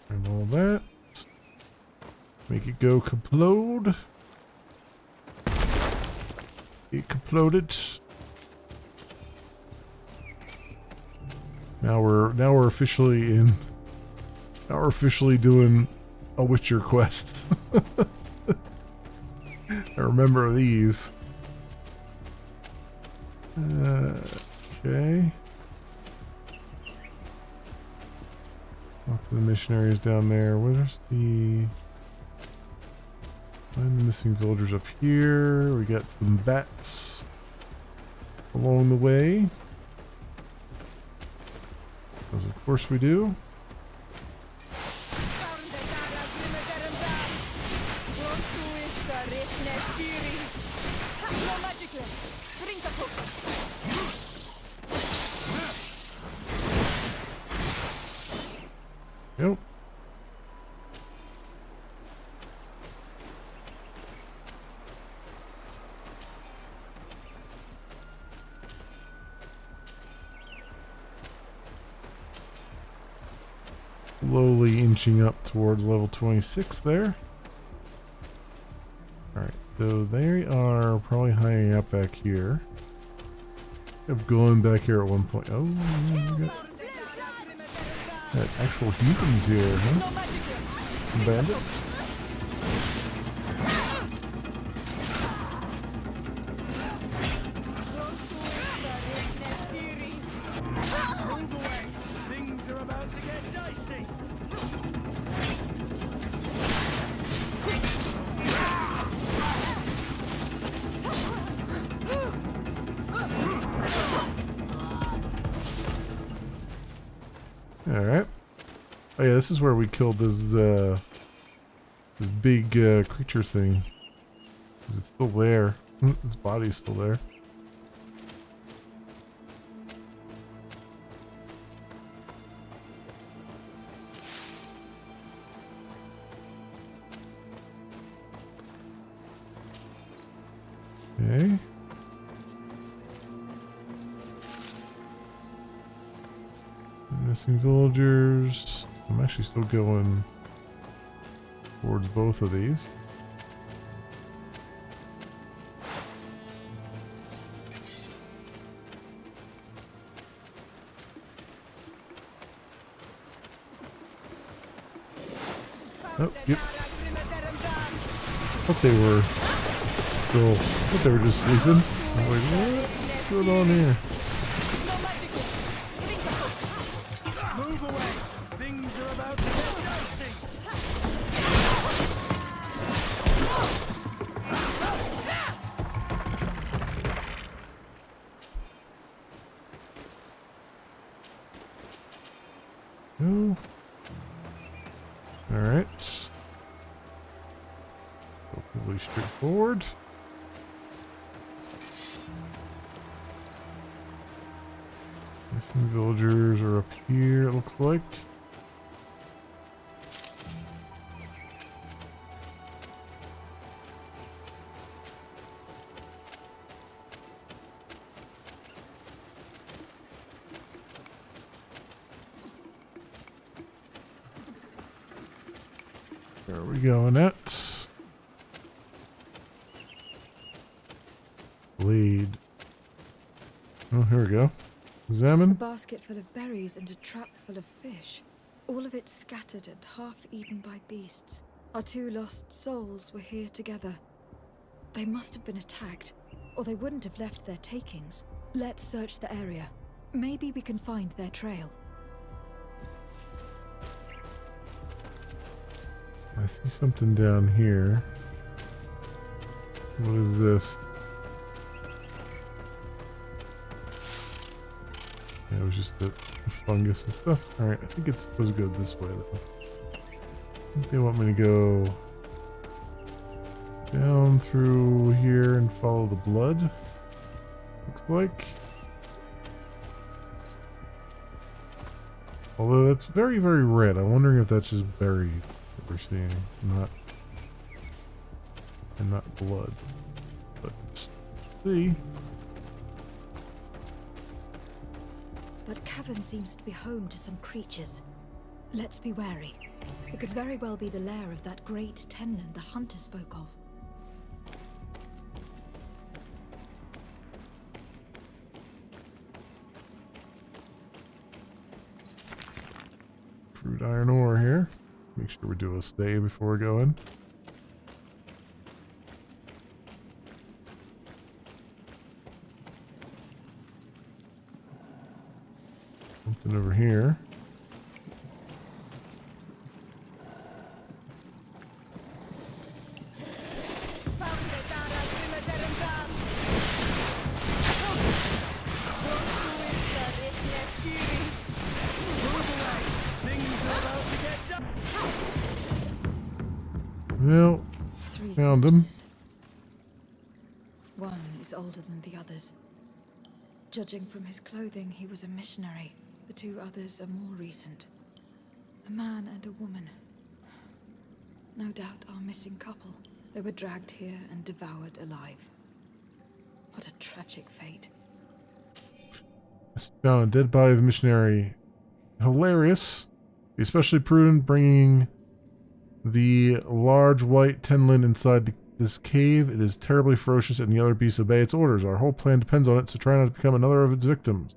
S2: And all that. Make it go kaplode. It kaploded. Now we're officially in. Now we're officially doing a Witcher quest. I remember these. Okay. Talk to the missionaries down there. Where's the... Find the missing villagers up here. We got some bats along the way. Because of course we do. Yep. Slowly inching up towards level 26 there. Alright, so they are probably hanging out back here. I've gone back here at one point. Oh, we got actual humans here, huh? Bandits?
S6: Move away! Things are about to get dicey!
S2: Alright. Oh yeah, this is where we killed this big creature thing. It's still there. His body's still there. Okay. Missing villagers. I'm actually still going towards both of these. Oh, yep. Thought they were still. Thought they were just sleeping. I'm like, what's going on here?
S6: Move away! Things are about to get dicey!
S2: No. Alright. Relatively straightforward. Missing villagers are up here, it looks like. There we go, Annette. Blade. Oh, here we go. Examine.
S7: A basket full of berries and a trap full of fish. All of it scattered and half eaten by beasts. Our two lost souls were here together. They must have been attacked. or they wouldn't have left their takings. Let's search the area. Maybe we can find their trail.
S2: I see something down here. What is this? Yeah, it was just the fungus and stuff. Alright, I think it's supposed to go this way though. I think they want me to go down through here and follow the blood. Looks like. Although that's very, very red. I'm wondering if that's just berries that we're seeing, not blood. But let's see.
S7: That cavern seems to be home to some creatures. Let's be wary. It could very well be the lair of that great Tenlin the hunter spoke of.
S2: Crude iron ore here. Make sure we do a stay before we go in. Something over here. Well, found him.
S7: One is older than the others. Judging from his clothing, he was a missionary. The two others are more recent. A man and a woman. No doubt our missing couple. They were dragged here and devoured alive. What a tragic fate.
S2: Found a dead body of the missionary. Hilarious. Be especially prudent bringing the large white Tenlin inside this cave. It is terribly ferocious and the other beasts obey its orders. Our whole plan depends on it, so try not to become another of its victims.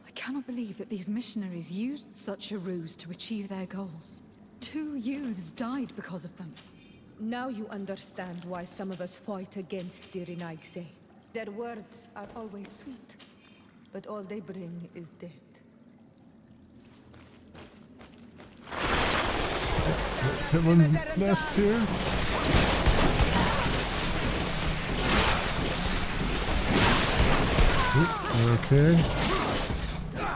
S7: I cannot believe that these missionaries used such a ruse to achieve their goals. 2 youths died because of them.
S10: Now you understand why some of us fight against the Renaigse. Their words are always sweet, but all they bring is death.
S2: Tenlin's nest here. Okay.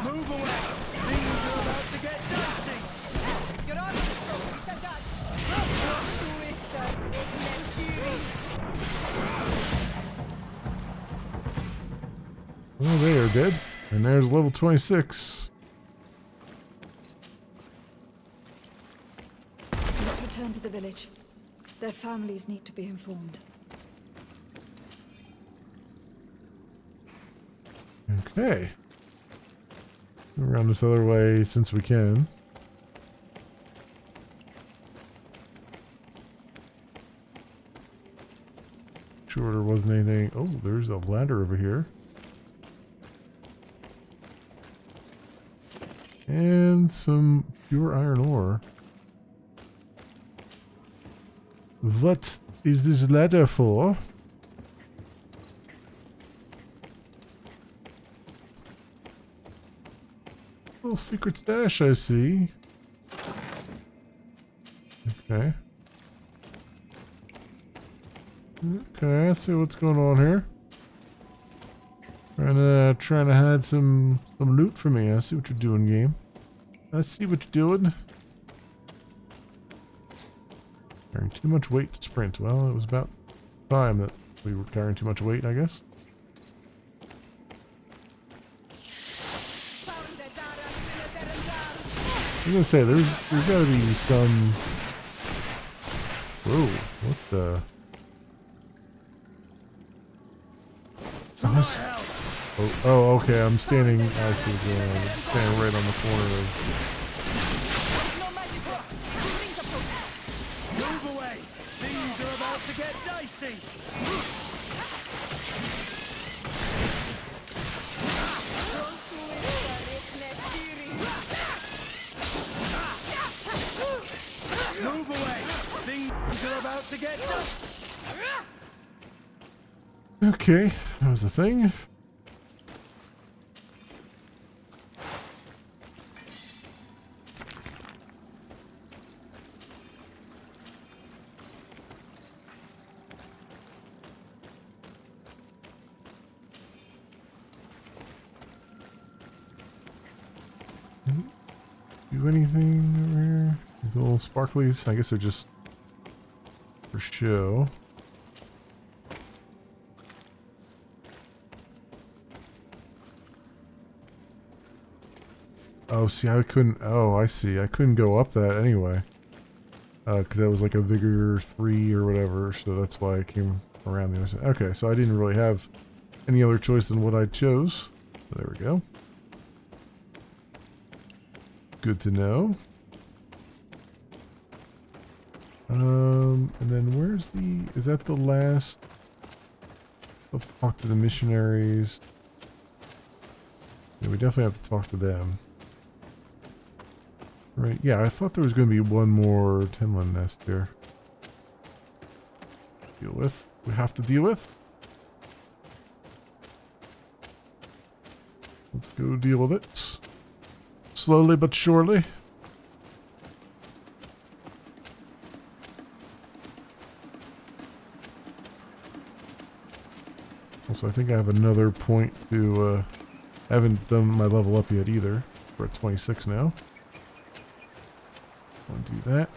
S3: Move away! Things are about to get dicey!
S2: Well, they are dead. And there's level 26.
S7: Let's return to the village. Their families need to be informed.
S2: Okay. Go around this other way since we can. Sure there wasn't anything. Oh, there's a ladder over here. And some pure iron ore. What is this ladder for? Little secret stash, I see. Okay. Okay, I see what's going on here. Trying to hide some loot for me. I see what you're doing, game. I see what you're doing. Carrying too much weight to sprint. Well, it was about time that we were carrying too much weight, I guess. I was gonna say there's gotta be some. Whoa! What the? Oh, okay. I'm standing. I see what's going on. I'm standing right on the corner of.
S3: Move away! Things are about to get dicey! Move away! Things are about to get dicey!
S2: Okay, that was a thing. Do anything over here? These little sparklies, I guess they're just for show. Oh, see, I couldn't. Oh, I see. I couldn't go up that anyway. Because that was like a Vigor 3 or whatever, so that's why I came around the other side. Okay, so I didn't really have any other choice than what I chose. There we go. Good to know. And then where's the... Is that the last... Let's talk to the missionaries. Yeah, we definitely have to talk to them. Right, yeah, I thought there was going to be one more Tinland nest here. Deal with. We have to deal with. Let's go deal with it. Slowly but surely. Also, I think I have another point to, I haven't done my level up yet either. We're at 26 now. I'll do that.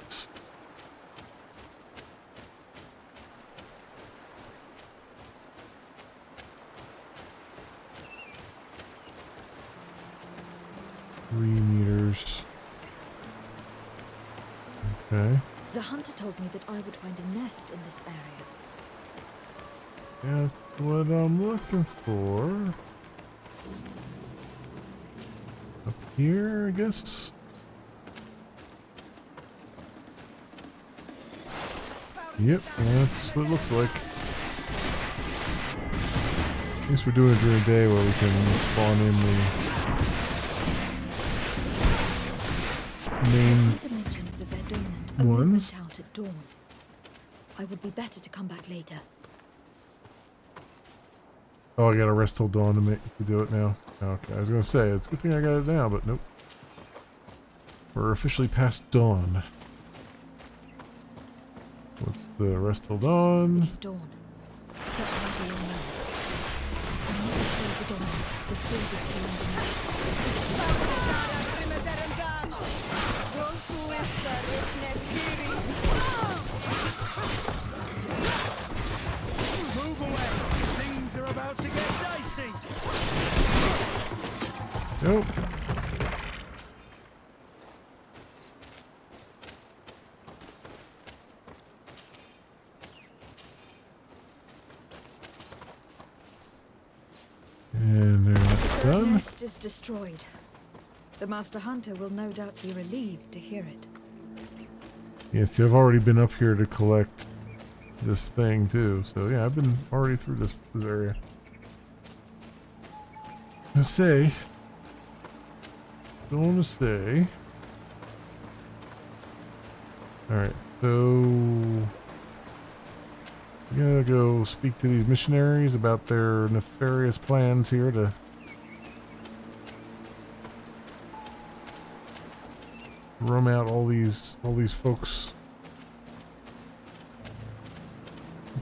S2: Okay.
S7: The hunter told me that I would find a nest in this area.
S2: That's what I'm looking for. Up here, I guess. Yep, that's what it looks like. At least we're doing it during the day where we can spawn in the main ones.
S7: Out at dawn. I would be better to come back later.
S2: Oh, I gotta rest till dawn to do it now. Okay, I was gonna say, it's a good thing I got it now, but nope. We're officially past dawn. What's the rest till dawn?
S7: It's dawn. Get ready or not. I need to kill the dawn before destroying the nest.
S3: Move away! Things are about to get dicey!
S2: Nope. And there's
S7: The
S2: done.
S7: nest is destroyed. The Master Hunter will no doubt be relieved to hear it.
S2: Yeah, see, I've already been up here to collect this thing too. So yeah, I've been already through this area. Don't want to say. Alright, so I'm gonna go speak to these missionaries about their nefarious plans here to roam out all these folks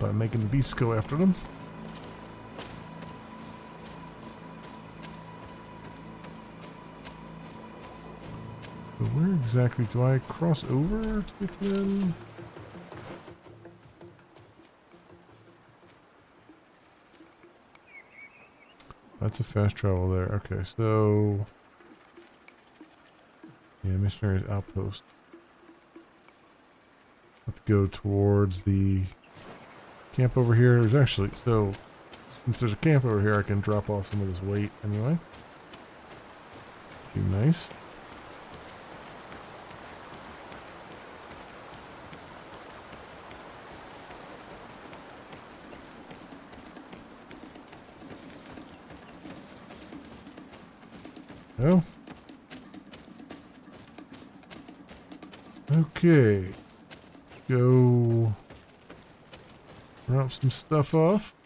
S2: by making the beasts go after them. So where exactly do I cross over to get to them? That's a fast travel there. Okay, so yeah, missionaries outpost. Let's go towards the camp over here. There's actually, so since there's a camp over here, I can drop off some of this weight anyway. Be nice. Oh. Okay. Go drop some stuff off.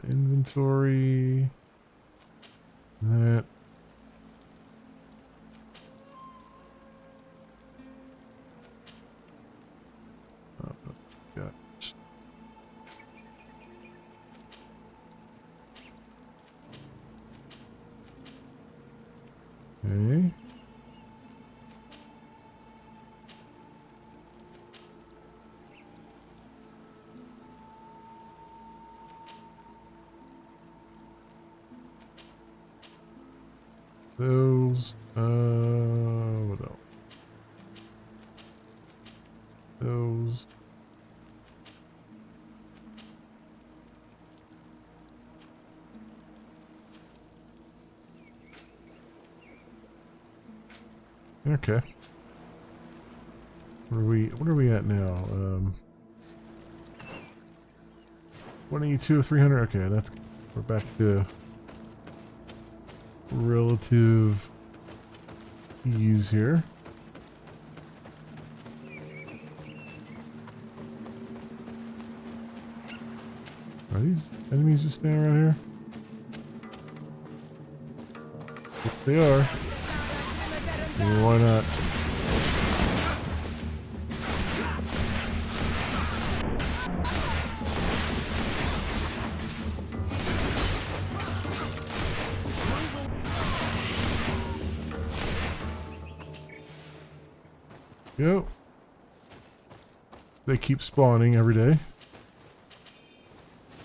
S2: Inventory. That. Got. Okay. Those, what else? Those. Okay. What are we at now? 182 of 300. Okay, that's we're back to relative ease here. Are these enemies just standing around here? Yes, they are. Yeah, why not? Go. They keep spawning every day.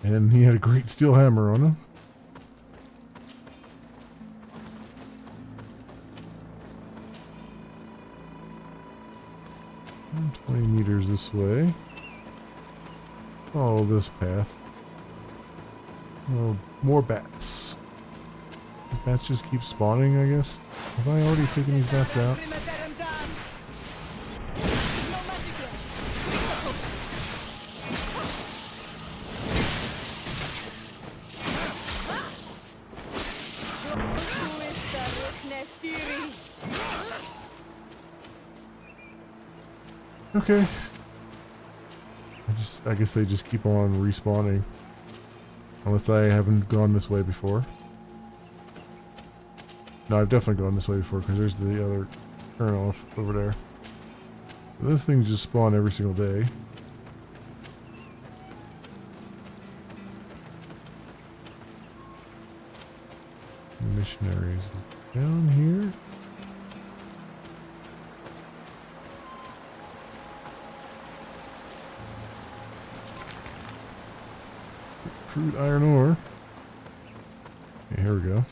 S2: And he had a great steel hammer on him. 20 meters this way. Follow this path. Oh, more bats. These bats just keep spawning, I guess. Have I already taken these bats out? Okay. I guess they just keep on respawning. Unless I haven't gone this way before. No, I've definitely gone this way before because there's the other turn off over there. Those things just spawn every single day. Missionaries is down here. Crude iron ore. Okay, here we go.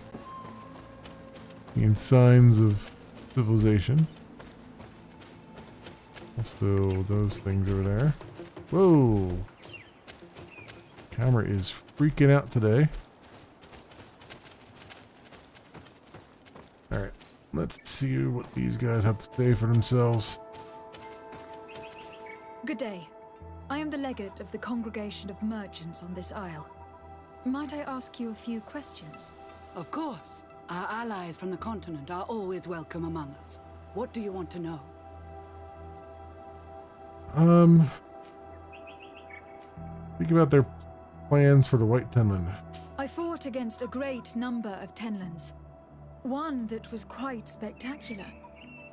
S2: Seeing signs of civilization. Also, those things over there. Whoa! Camera is freaking out today. Alright, let's see what these guys have to say for themselves.
S7: Good day. I am the legate of the congregation of merchants on this isle. Might I ask you a few questions?
S11: Of course. Our allies from the continent are always welcome among us. What do you want to know?
S2: Think about their plans for the White Tenland.
S7: I fought against a great number of Tenlands. One that was quite spectacular.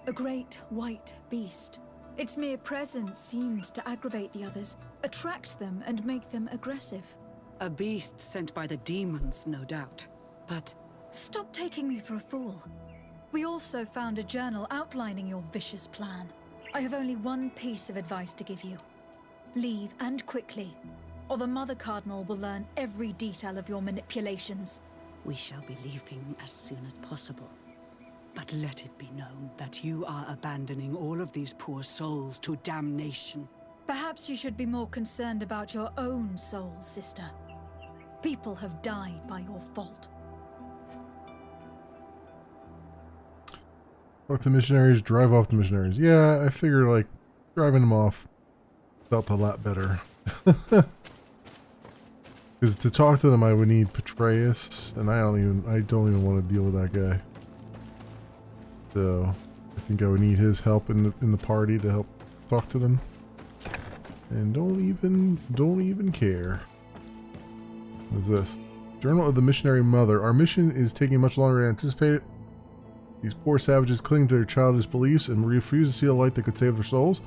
S7: A great white beast. Its mere presence seemed to aggravate the others, attract them, and make them aggressive.
S11: A beast sent by the demons, no doubt. But
S7: stop taking me for a fool. We also found a journal outlining your vicious plan. I have only one piece of advice to give you. Leave, and quickly, or the Mother Cardinal will learn every detail of your manipulations.
S11: We shall be leaving as soon as possible. But let it be known that you are abandoning all of these poor souls to damnation.
S7: Perhaps you should be more concerned about your own soul, sister. People have died by your fault.
S2: Fuck the missionaries, drive off the missionaries. Yeah, I figure like driving them off felt a lot better. Because to talk to them I would need Petraeus, and I don't even want to deal with that guy. So I think I would need his help in the party to help talk to them. And don't even care. What is this? Journal of the Missionary Mother. Our mission is taking much longer than anticipated. These poor savages cling to their childish beliefs and refuse to see a light that could save their souls.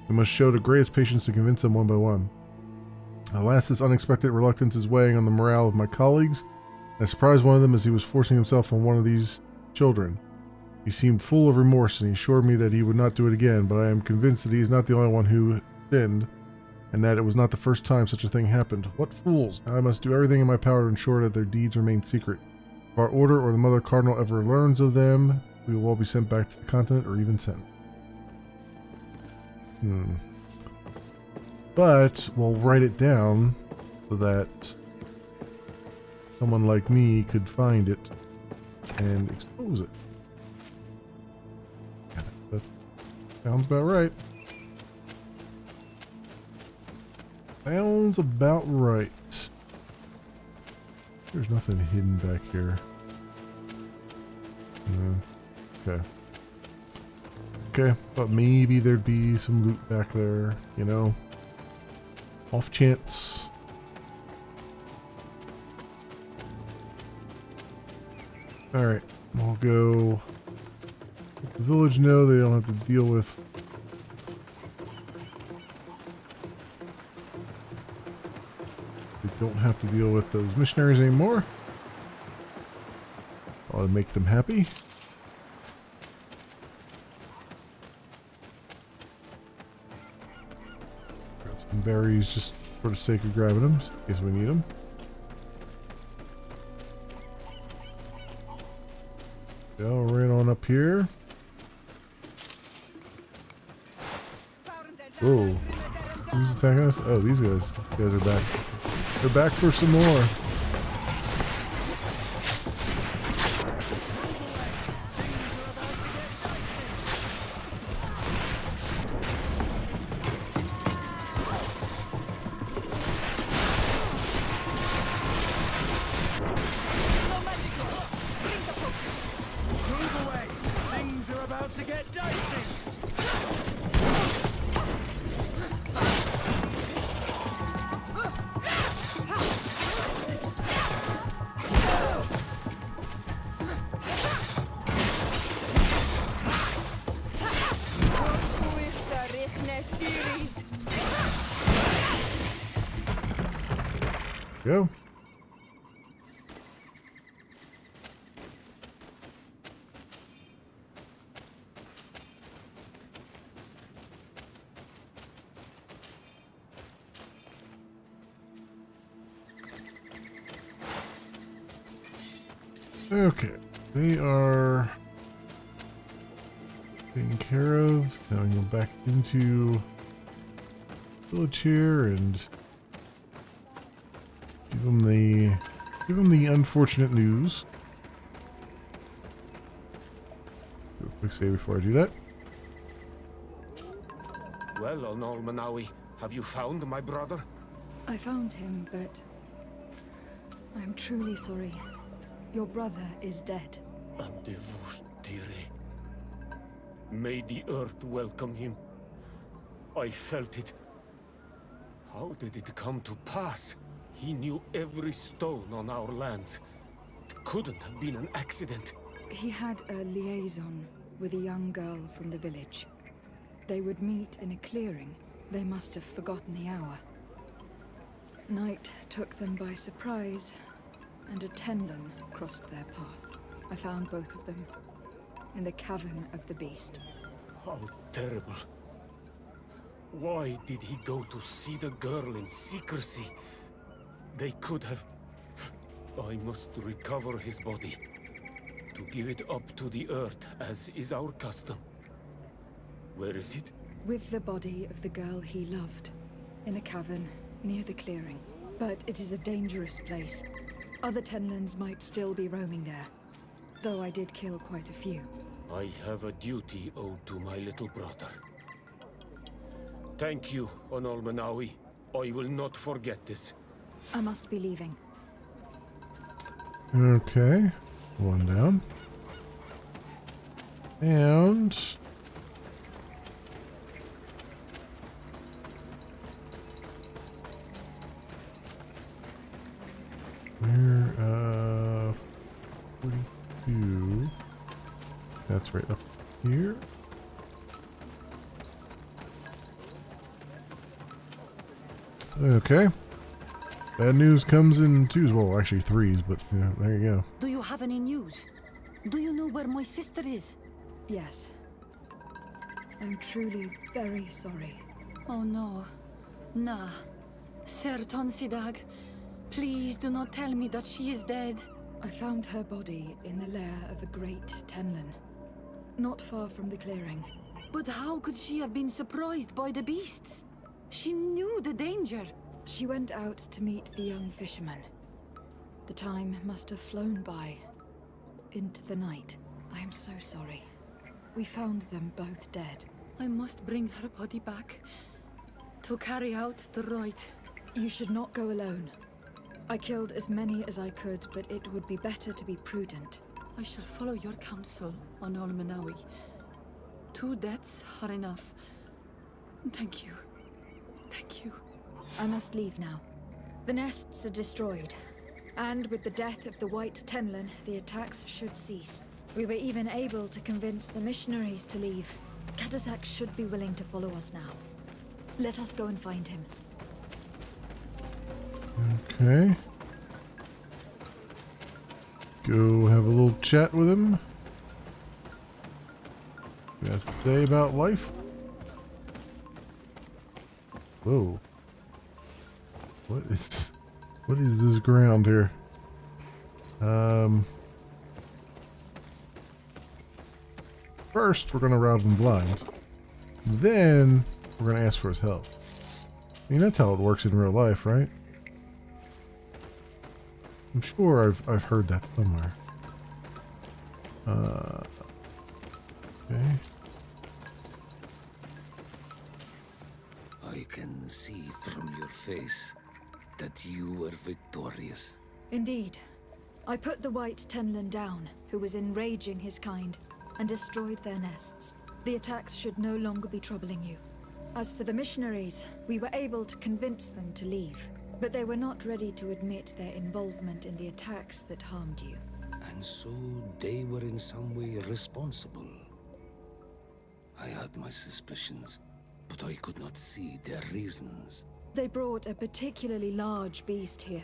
S2: We must show the greatest patience to convince them one by one. Alas, this unexpected reluctance is weighing on the morale of my colleagues. I surprised one of them as he was forcing himself on one of these children. He seemed full of remorse and he assured me that he would not do it again, but I am convinced that he is not the only one who sinned, and that it was not the first time such a thing happened. What fools! Now I must do everything in my power to ensure that their deeds remain secret. If our order or the Mother Cardinal ever learns of them, we will all be sent back to the continent or even sent. But we'll write it down so that someone like me could find it and expose it. That sounds about right. Sounds about right. There's nothing hidden back here. No. Okay. Okay, but maybe there'd be some loot back there, you know? Off chance. Alright, we'll go let the village know they don't have to deal with those missionaries anymore. I'll make them happy. Grab some berries just for the sake of grabbing them, just in case we need them. Go right on up here. Whoa. Who's attacking us? Oh, these guys. These guys are back. They're back for some more. Go. Okay, they are taken care of. Now we go back into the village here and give them the unfortunate news. Do a quick save before I do that.
S12: Well, Onol Manawi, have you found my brother?
S7: I found him, but I'm truly sorry. Your brother is dead.
S12: May the earth welcome him. I felt it. How did it come to pass? He knew every stone on our lands. It couldn't have been an accident.
S7: He had a liaison with a young girl from the village. They would meet in a clearing. They must have forgotten the hour. Night took them by surprise, and a Tenlin crossed their path. I found both of them in the cavern of the beast.
S12: How terrible. Why did he go to see the girl in secrecy? They could have... I must recover his body, to give it up to the earth, as is our custom. Where is it?
S7: With the body of the girl he loved, in a cavern near the clearing. But it is a dangerous place. Other Tenlins might still be roaming there, though I did kill quite a few.
S12: I have a duty owed to my little brother. Thank you, Onol Manawi. I will not forget this.
S7: I must be leaving.
S2: Okay, one down. And right up here. Okay. Bad news comes in twos. Well, actually threes, but yeah, there you go.
S11: Do you have any news? Do you know where my sister is?
S7: Yes. I'm truly very sorry.
S11: Oh no. Nah. Ser Tonsidag, please do not tell me that she is dead.
S7: I found her body in the lair of a great Tenlin, not far from the clearing.
S11: But how could she have been surprised by the beasts? She knew the danger.
S7: She went out to meet the young fisherman. The time must have flown by, into the night. I am so sorry. We found them both dead.
S11: I must bring her body back to carry out the rite.
S7: You should not go alone. I killed as many as I could, but it would be better to be prudent.
S11: I shall follow your counsel on Olmanawi. 2 deaths are enough. Thank you. Thank you.
S7: I must leave now. The nests are destroyed, and with the death of the White Tenlin, the attacks should cease. We were even able to convince the missionaries to leave. Katasak should be willing to follow us now. Let us go and find him.
S2: Okay. Go have a little chat with him. He has to say about life. Whoa. What is this ground here? First we're gonna rob him blind. Then we're gonna ask for his help. I mean, that's how it works in real life, right? I'm sure I've heard that somewhere. Okay.
S9: I can see from your face that you were victorious.
S7: Indeed. I put the White Tenlin down, who was enraging his kind, and destroyed their nests. The attacks should no longer be troubling you. As for the missionaries, we were able to convince them to leave, but they were not ready to admit their involvement in the attacks that harmed you.
S9: And so they were in some way responsible. I had my suspicions, but I could not see their reasons.
S7: They brought a particularly large beast here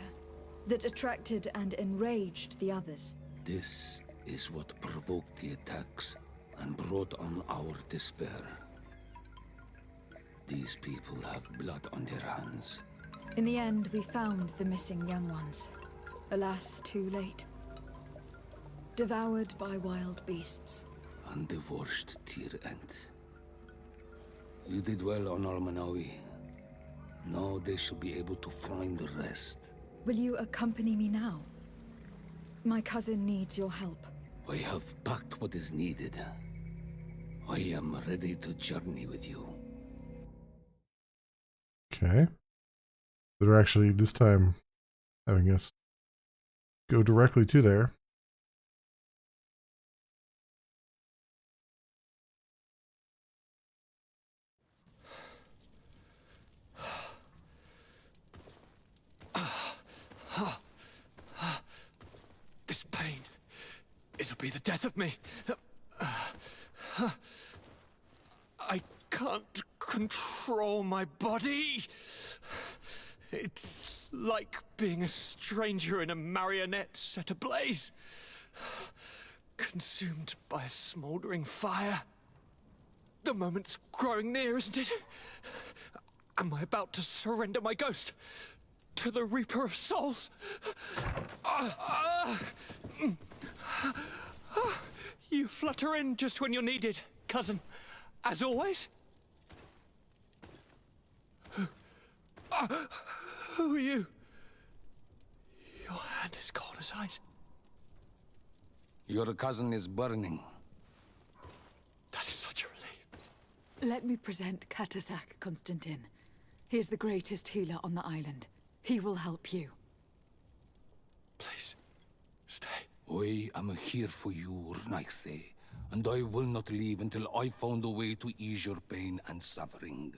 S7: that attracted and enraged the others.
S9: This is what provoked the attacks and brought on our despair. These people have blood on their hands.
S7: In the end, we found the missing young ones. Alas, too late. Devoured by wild beasts.
S9: And divorced to your end. You did well on Almanawi. Now they shall be able to find the rest.
S7: Will you accompany me now? My cousin needs your help.
S9: I have packed what is needed. I am ready to journey with you.
S2: Okay. They're actually this time having us go directly to there.
S12: This pain, it'll be the death of me. I can't control my body. It's like being a stranger in a marionette set ablaze. Consumed by a smoldering fire. The moment's growing near, isn't it? Am I about to surrender my ghost to the Reaper of Souls? You flutter in just when you're needed, cousin. As always. Who are you? Your hand is cold as ice.
S9: Your cousin is burning.
S12: That is such a relief.
S11: Let me present Katasak, Constantin. He is the greatest healer on the island. He will help you.
S12: Please, stay.
S9: I am here for you, Rnaikse, and I will not leave until I found a way to ease your pain and suffering.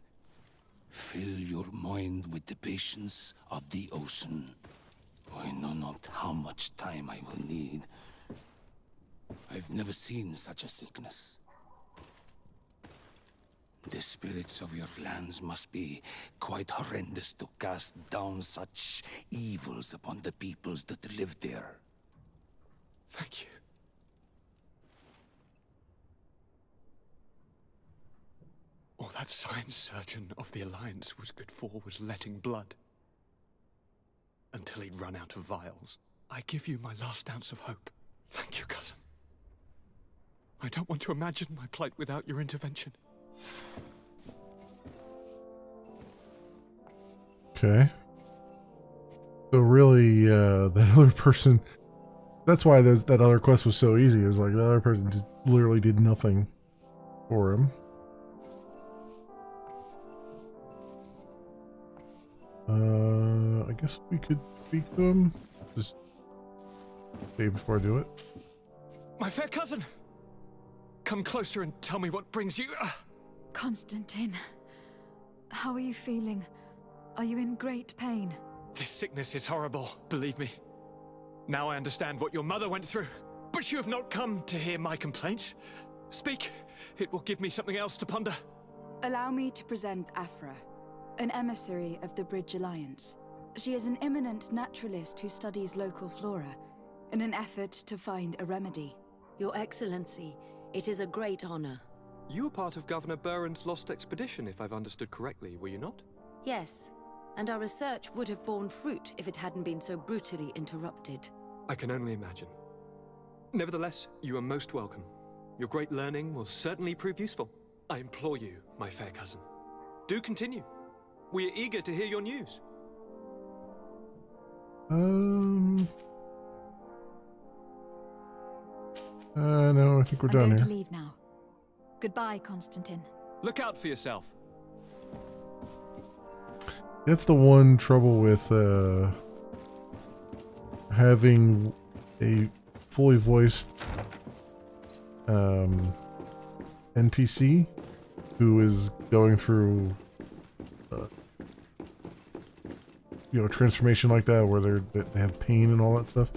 S9: Fill your mind with the patience of the ocean. I know not how much time I will need. I've never seen such a sickness. The spirits of your lands must be quite horrendous to cast down such evils upon the peoples that live there.
S13: Thank you. All that science surgeon of the Alliance was good for was letting blood. Until he'd run out of vials. I give you my last ounce of hope. Thank you, cousin. I don't want to imagine my plight without your intervention.
S2: Okay. So really, that other person... That's why that other quest was so easy. Is like the other person just literally did nothing for him. I guess we could speak to him. Just say before I do it.
S13: My fair cousin! Come closer and tell me what brings you...
S7: Constantine, how are you feeling? Are you in great pain?
S13: This sickness is horrible, believe me. Now I understand what your mother went through. But you have not come to hear my complaints. Speak. It will give me something else to ponder.
S7: Allow me to present Afra, an emissary of the Bridge Alliance. She is an eminent naturalist who studies local flora in an effort to find a remedy.
S14: Your Excellency, it is a great honor.
S15: You were part of Governor Buren's lost expedition, if I've understood correctly, were you not?
S14: Yes, and our research would have borne fruit if it hadn't been so brutally interrupted.
S15: I can only imagine. Nevertheless, you are most welcome. Your great learning will certainly prove useful. I implore you, my fair cousin. Do continue. We are eager to hear your news.
S2: No, I think we're done
S7: I'm going
S2: here.
S7: to leave now. Goodbye, Constantine.
S15: Look out for yourself.
S2: That's the one trouble with having a fully voiced NPC who is going through transformation like that, where they have pain and all that stuff,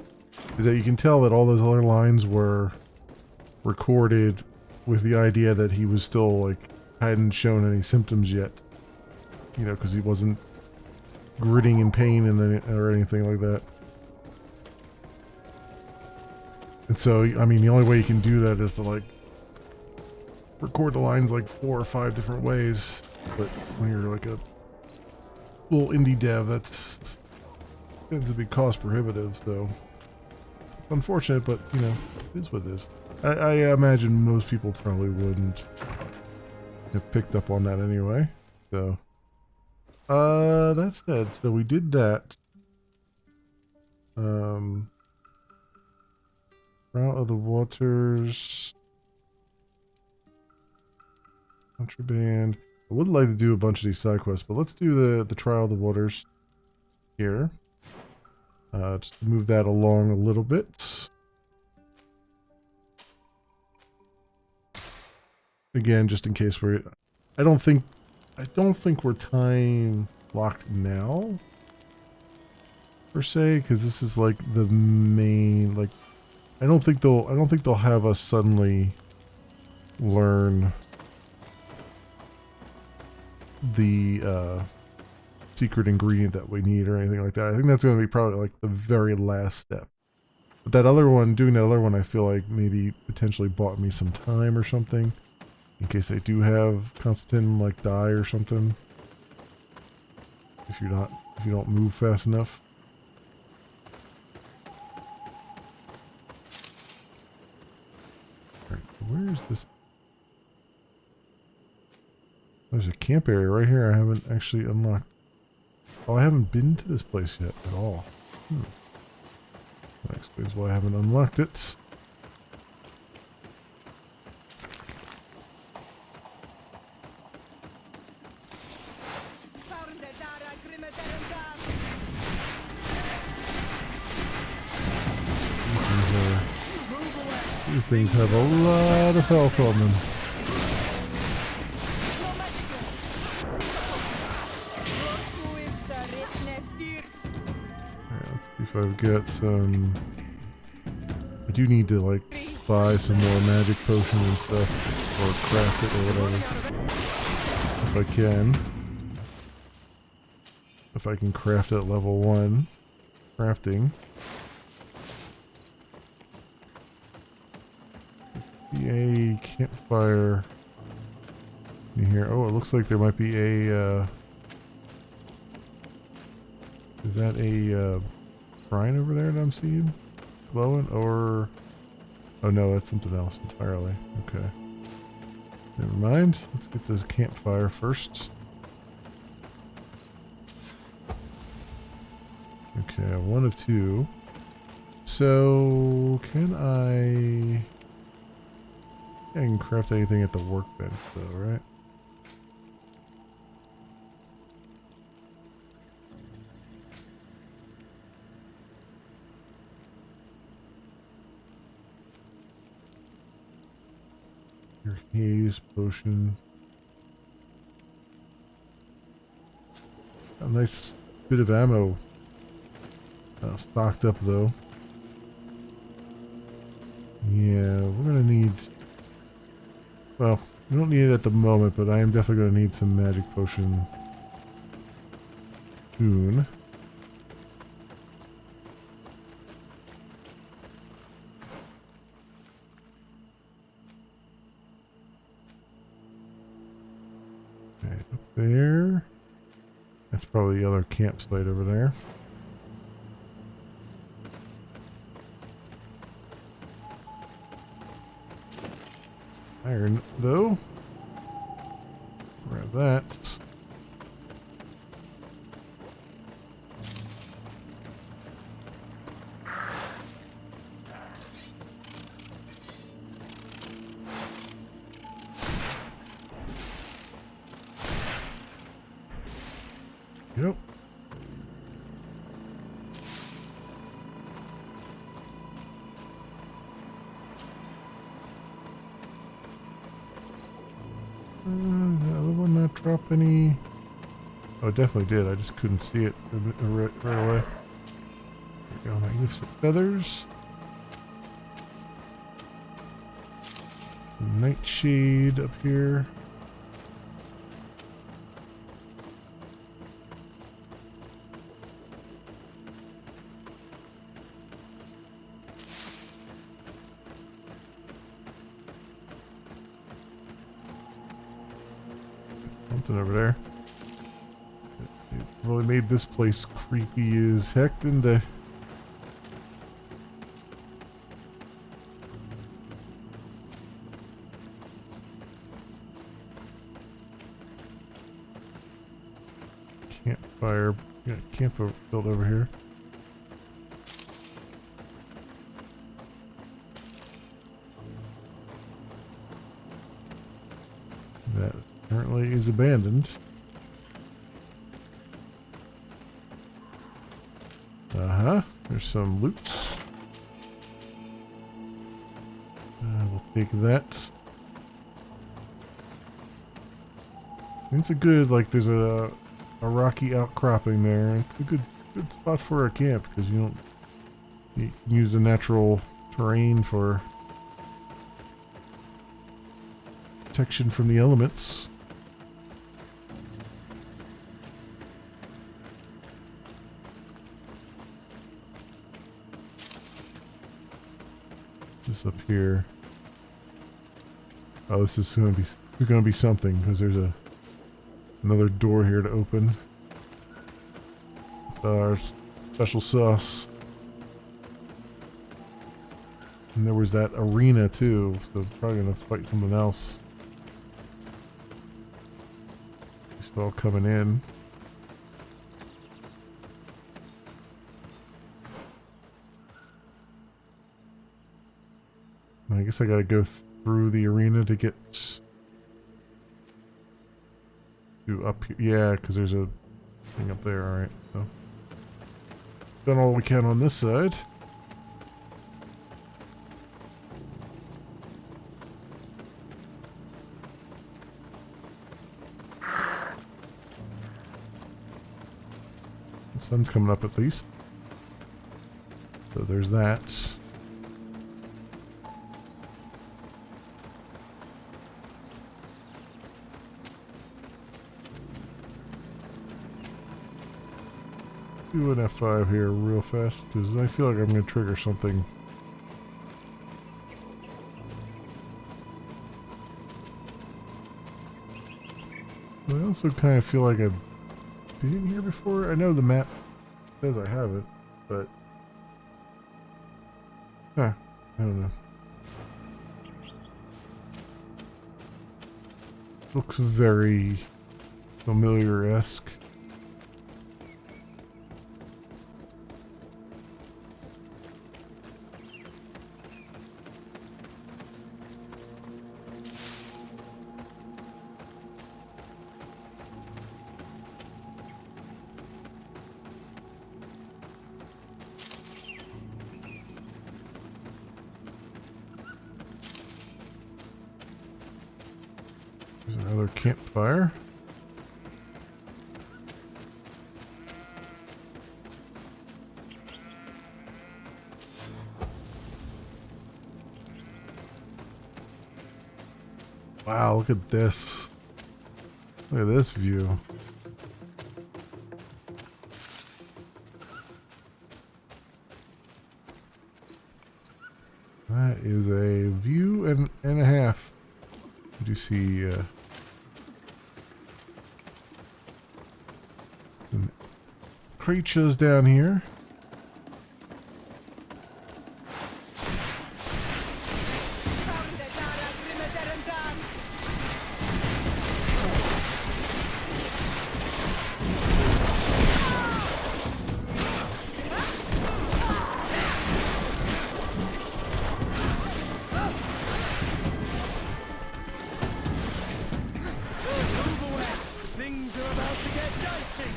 S2: is that you can tell that all those other lines were recorded with the idea that he was still, like, hadn't shown any symptoms yet, because he wasn't gritting in pain or anything like that. And so, I mean, the only way you can do that is to, like, record the lines like 4 or 5 different ways. But when you're like a little indie dev, that's tends to be cost prohibitive, so it's unfortunate, but it is what it is. I imagine most people probably wouldn't have picked up on that anyway. So that said, so we did that. Route of the Waters, Contraband. I would like to do a bunch of these side quests, but let's do the Trial of the Waters here. Just to move that along a little bit. Again, just in case I don't think we're time locked now, per se, because this is like the main, like, I don't think they'll have us suddenly learn the secret ingredient that we need or anything like that. I think that's going to be probably like the very last step. But that other one, doing that other one, I feel like maybe potentially bought me some time or something, in case they do have Constantine like die or something. If you don't move fast enough. Alright, where is this? There's a camp area right here I haven't actually unlocked. Oh, I haven't been to this place yet at all. That explains why I haven't unlocked it. These things have a lot of health on them. Alright, let's see if I've got some... I do need to, like, buy some more magic potion and stuff, or craft it or whatever. If I can. If I can craft at level 1. Crafting. A campfire in here. Oh, it looks like there might be a, is that a, shrine over there that I'm seeing? Glowing? Or... Oh no, that's something else entirely. Okay. Never mind. Let's get this campfire first. Okay, 1 of 2. So, can I can craft anything at the workbench though, right? Your haze potion. A nice bit of ammo stocked up though. Yeah, we're gonna need... Well, we don't need it at the moment, but I am definitely gonna need some magic potion soon. Okay, up there. That's probably the other campsite over there. Iron, though. Grab that. Yep. The other one not drop any? Oh, it definitely did. I just couldn't see it right away. There we go. Magnificent feathers. Nightshade up here. Something over there. It really made this place creepy as heck, didn't they? Campfire. Yeah, camp built over here. That apparently is abandoned. Uh-huh. There's some loot. We'll take that. It's a good, like, there's a rocky outcropping there. It's a good spot for a camp because you can use the natural terrain for protection from the elements. This up here. Oh, this is going to be something because there's another door here to open. Our special sauce. And there was that arena too, so probably gonna fight something else. It's all coming in. I guess I gotta go through the arena to get to up here. Yeah, because there's a thing up there. Alright, so done all we can on this side. The sun's coming up at least. So there's that. do an F5 here real fast because I feel like I'm going to trigger something. I also kind of feel like I've been here before. I know the map says I haven't, but I don't know. Looks very familiar-esque. There's another campfire. Wow, look at this. Look at this view. That is a view and a half. You do see some creatures down here.
S3: Things are about to get dicey.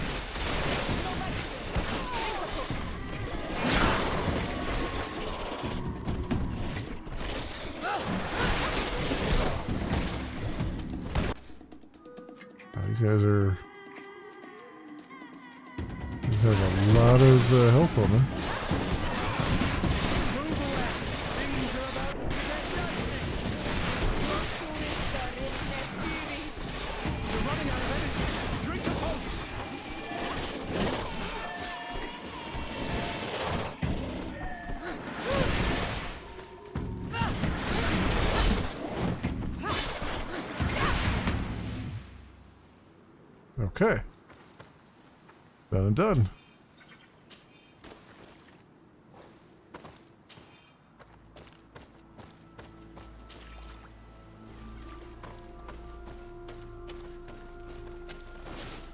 S2: These guys have a lot of health on them. Okay. Done and done.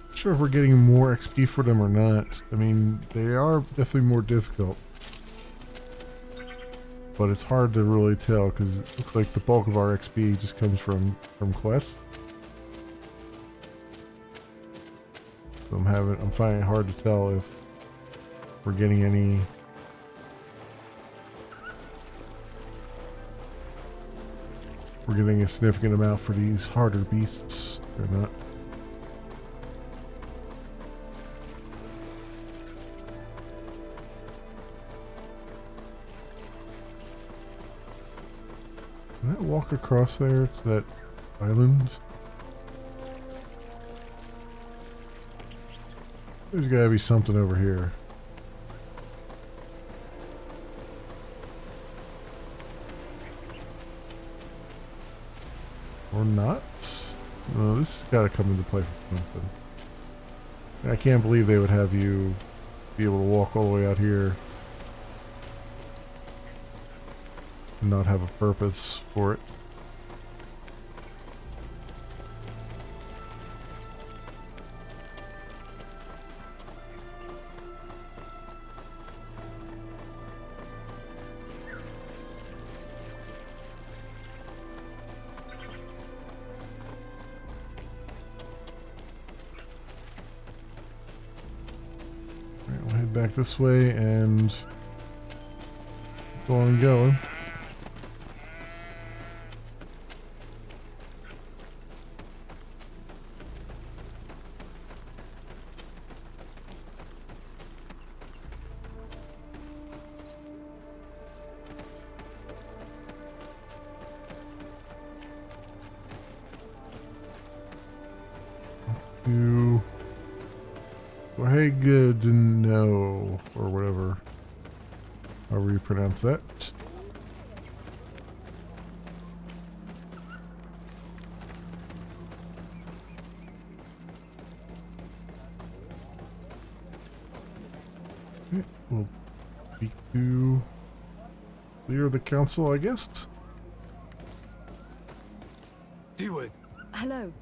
S2: Not sure if we're getting more XP for them or not. I mean, they are definitely more difficult. But it's hard to really tell because it looks like the bulk of our XP just comes from quests. So I'm finding it hard to tell if we're getting any a significant amount for these harder beasts or not. Can I walk across there to that island? There's gotta be something over here. Or not? No, this has gotta come into play for something. I can't believe they would have you be able to walk all the way out here and not have a purpose for it. We'll head back this way and go on going. Wahegedno, or whatever. However you pronounce that. Okay, we'll speak to leader of the council, I guess.
S4: Do it.
S7: Hello.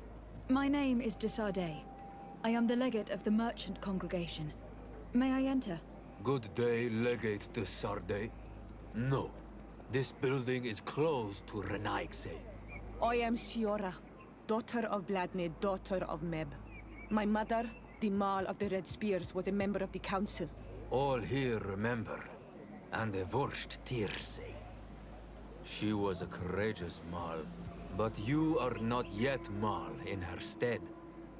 S7: My name is Desardet. I am the legate of the merchant congregation. May I enter?
S4: Good day, Legate de Sarde. No. This building is closed to Renaigse.
S10: I am Siora, daughter of Bladnid, daughter of Meb. My mother, the Mal of the Red Spears, was a member of the council.
S4: All here remember, and the Wurst Tierse. She was a courageous Mal, but you are not yet Mal in her stead,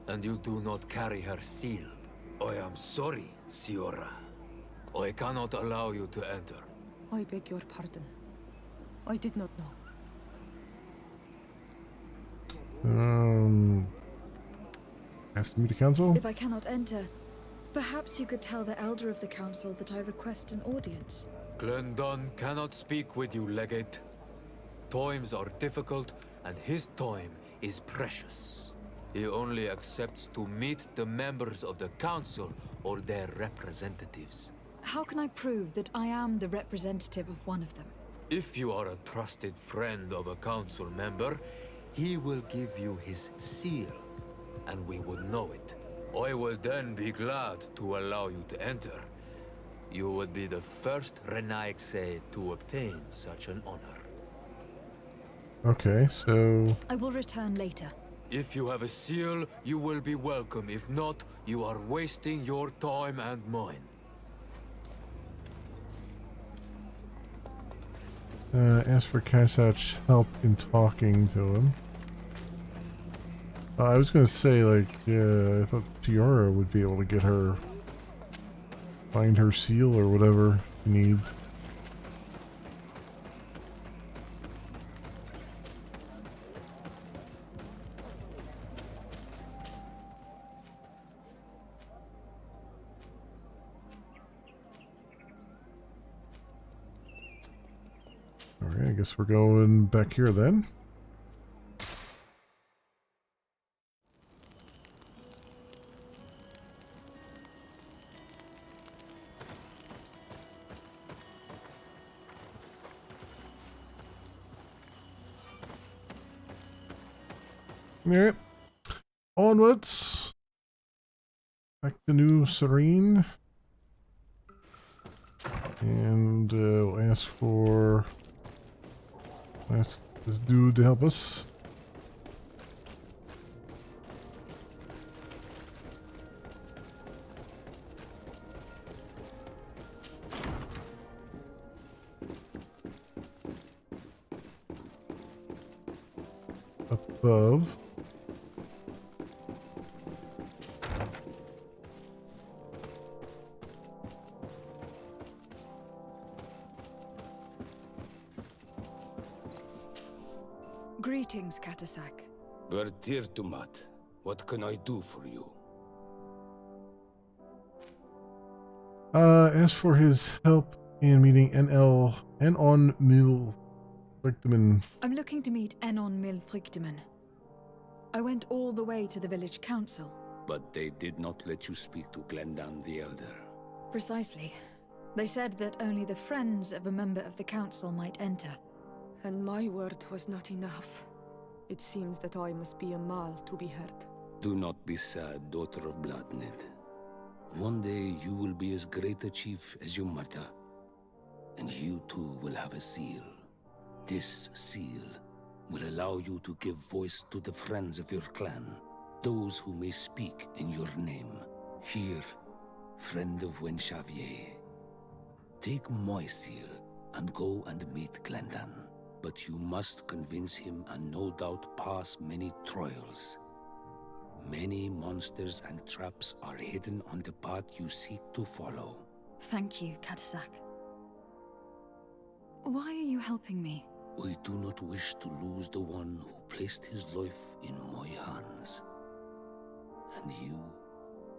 S4: and you do not carry her seal. I am sorry, Siora. I cannot allow you to enter.
S10: I beg your pardon. I did not know.
S2: Ask to meet the council?
S7: If I cannot enter, perhaps you could tell the elder of the council that I request an audience.
S4: Glendon cannot speak with you, Legate. Times are difficult, and his time is precious. He only accepts to meet the members of the council or their representatives.
S7: How can I prove that I am the representative of one of them?
S4: If you are a trusted friend of a council member, he will give you his seal, and we would know it. I will then be glad to allow you to enter. You would be the first Renaigse to obtain such an honor.
S2: Okay, so...
S7: I will return later.
S4: If you have a seal, you will be welcome. If not, you are wasting your time and mine.
S2: Ask for Kasach's help in talking to him. I was gonna say, like, I thought Tiara would be able to get her... find her seal or whatever she needs. Alright, I guess we're going back here then. Alright. Onwards. Back to New Serene. And we'll ask for... ask this dude to help us. Above.
S7: Greetings, Katasak.
S9: Bertir Tumat, what can I do for you?
S2: Ask for his help in meeting Enon Mil Frichteman.
S7: I'm looking to meet Enon Mil Frichteman. I went all the way to the village council.
S9: But they did not let you speak to Glendan the Elder.
S7: Precisely. They said that only the friends of a member of the council might enter.
S10: And my word was not enough. It seems that I must be a Mal to be heard.
S9: Do not be sad, daughter of Bladnid. One day you will be as great a chief as your mother. And you too will have a seal. This seal will allow you to give voice to the friends of your clan, those who may speak in your name. Here, friend of Wenxavier, take my seal and go and meet Glendan. But you must convince him and no doubt pass many trials. Many monsters and traps are hidden on the path you seek to follow.
S7: Thank you, Katasak. Why are you helping me?
S9: I do not wish to lose the one who placed his life in my hands. And you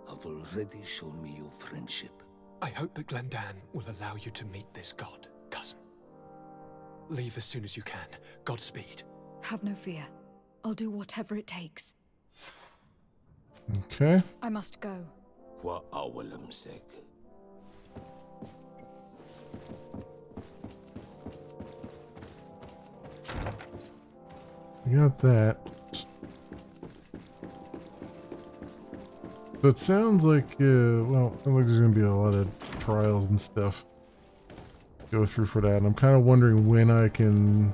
S9: have already shown me your friendship.
S13: I hope that Glendan will allow you to meet this god, cousin. Leave as soon as you can. Godspeed.
S7: Have no fear. I'll do whatever it takes.
S2: Okay.
S7: I must go.
S9: Wa awalam seg.
S2: We got that. So it sounds like, well, it sounds like there's going to be a lot of trials and stuff to go through for that. And I'm kind of wondering when I can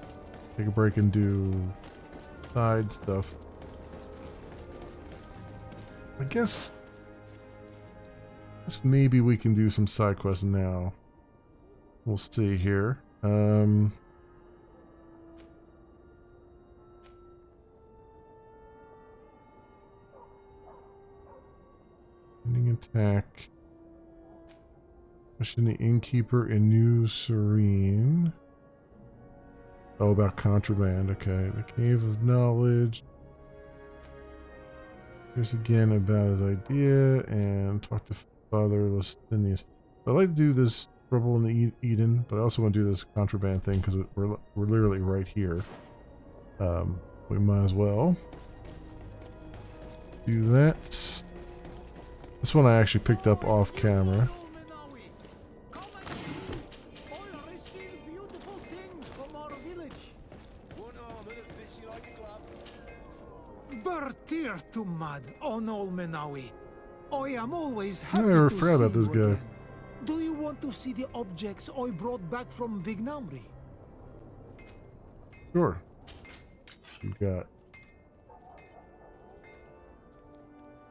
S2: take a break and do side stuff. I guess maybe we can do some side quests now. We'll see here. Ending attack. Question the innkeeper in New Serene. Oh, about contraband. Okay. The Cave of Knowledge. Here's again about his idea and talk to Father Lustinius. I'd like to do this Trouble in the Eden, but I also want to do this contraband thing because we're literally right here. We might as well do that. This one I actually picked up off camera.
S16: Bertir to mad on all Menawi. I am always
S2: I
S16: happy
S2: never
S16: to
S2: forgot
S16: see
S2: about this
S16: you
S2: guy.
S16: again. Do you want to see the objects I brought back from Vignamri?
S2: Sure. You got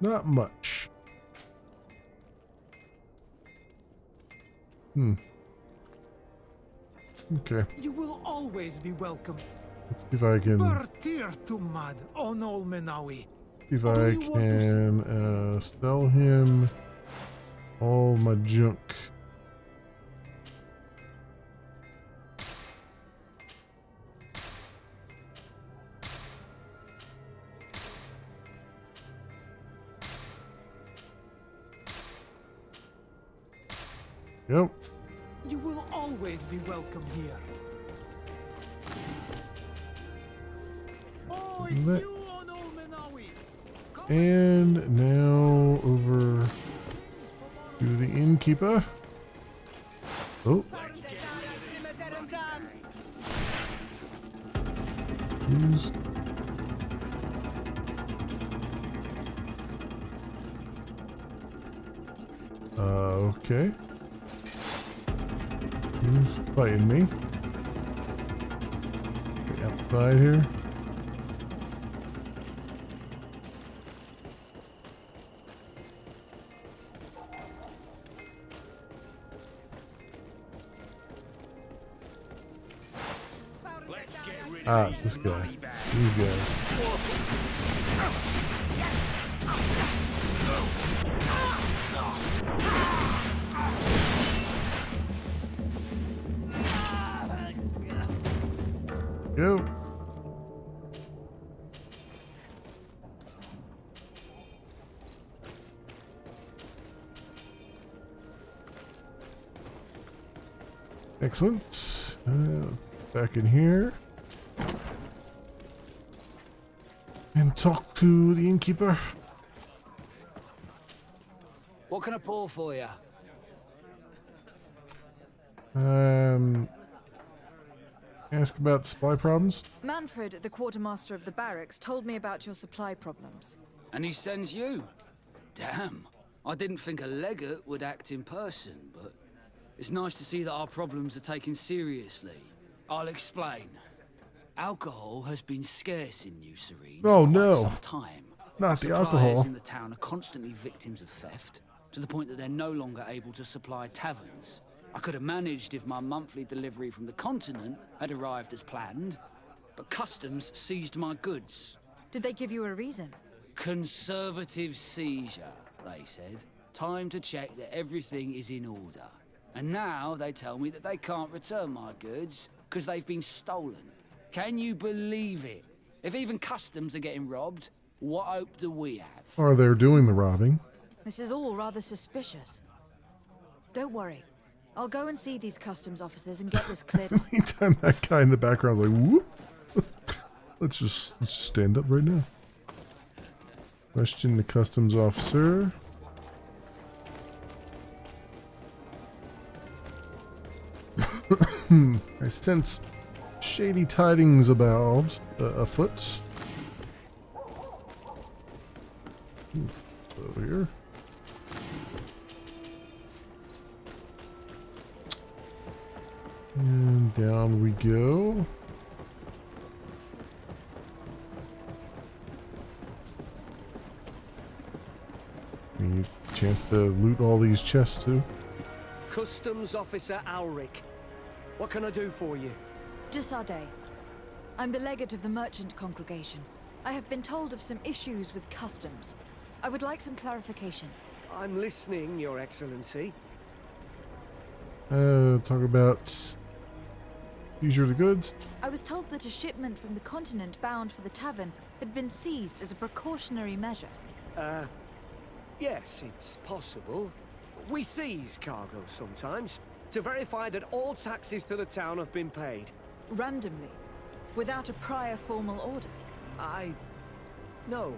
S2: not much. Okay.
S16: You will always be welcome.
S2: Let's see if I can.
S16: Bertir to mad on all Menawi.
S2: See if I can sell him all my junk. Yep.
S16: You will always be welcome here. Oh, it's
S2: That.
S16: you on all Menawi.
S2: And now over to the innkeeper. Oh. Who's... okay. Who's fighting me? Okay, outside here. Ah, it's this guy. These guys. Go. Excellent. Back in here. And talk to the innkeeper.
S17: What can I pour for you?
S2: Ask about supply problems.
S7: Manfred, the quartermaster of the barracks, told me about your supply problems.
S17: And he sends you? Damn. I didn't think a legate would act in person, but it's nice to see that our problems are taken seriously. I'll explain. Alcohol has been scarce in New Serene
S2: Oh,
S17: for
S2: no.
S17: quite some time.
S2: Not the
S17: Suppliers
S2: alcohol.
S17: in the town are constantly victims of theft, to the point that they're no longer able to supply taverns. I could have managed if my monthly delivery from the continent had arrived as planned, but customs seized my goods.
S7: Did they give you a reason?
S17: Conservative seizure, they said. Time to check that everything is in order. And now they tell me that they can't return my goods because they've been stolen. Can you believe it? If even customs are getting robbed, what hope do we have?
S2: Or they're doing the robbing.
S7: This is all rather suspicious. Don't worry. I'll go and see these customs officers and get this cleared up.
S2: Anytime that guy in the background is like, whoop. let's just stand up right now. Question the customs officer. I sense shady tidings about afoot. Over here. And down we go. Need a chance to loot all these chests too.
S18: Customs Officer Alric. What can I do for you?
S7: Desade. I'm the legate of the merchant congregation. I have been told of some issues with customs. I would like some clarification.
S18: I'm listening, Your Excellency.
S2: Talk about seizure of the goods.
S7: I was told that a shipment from the continent bound for the tavern had been seized as a precautionary measure.
S18: Yes, it's possible. We seize cargo sometimes, to verify that all taxes to the town have been paid.
S7: Randomly? Without a prior formal order?
S18: No,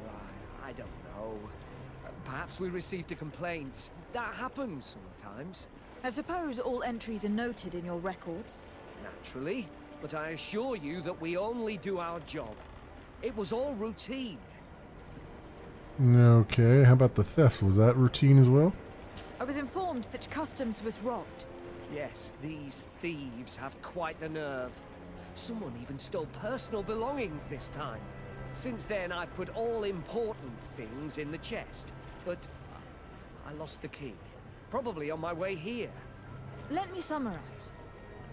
S18: I don't know. Perhaps we received a complaint. That happens sometimes.
S7: I suppose all entries are noted in your records?
S18: Naturally, but I assure you that we only do our job. It was all routine.
S2: Okay, how about the theft? Was that routine as well?
S7: I was informed that customs was robbed.
S18: Yes, these thieves have quite the nerve. Someone even stole personal belongings this time. Since then, I've put all important things in the chest, but I lost the key. Probably on my way here.
S7: Let me summarize.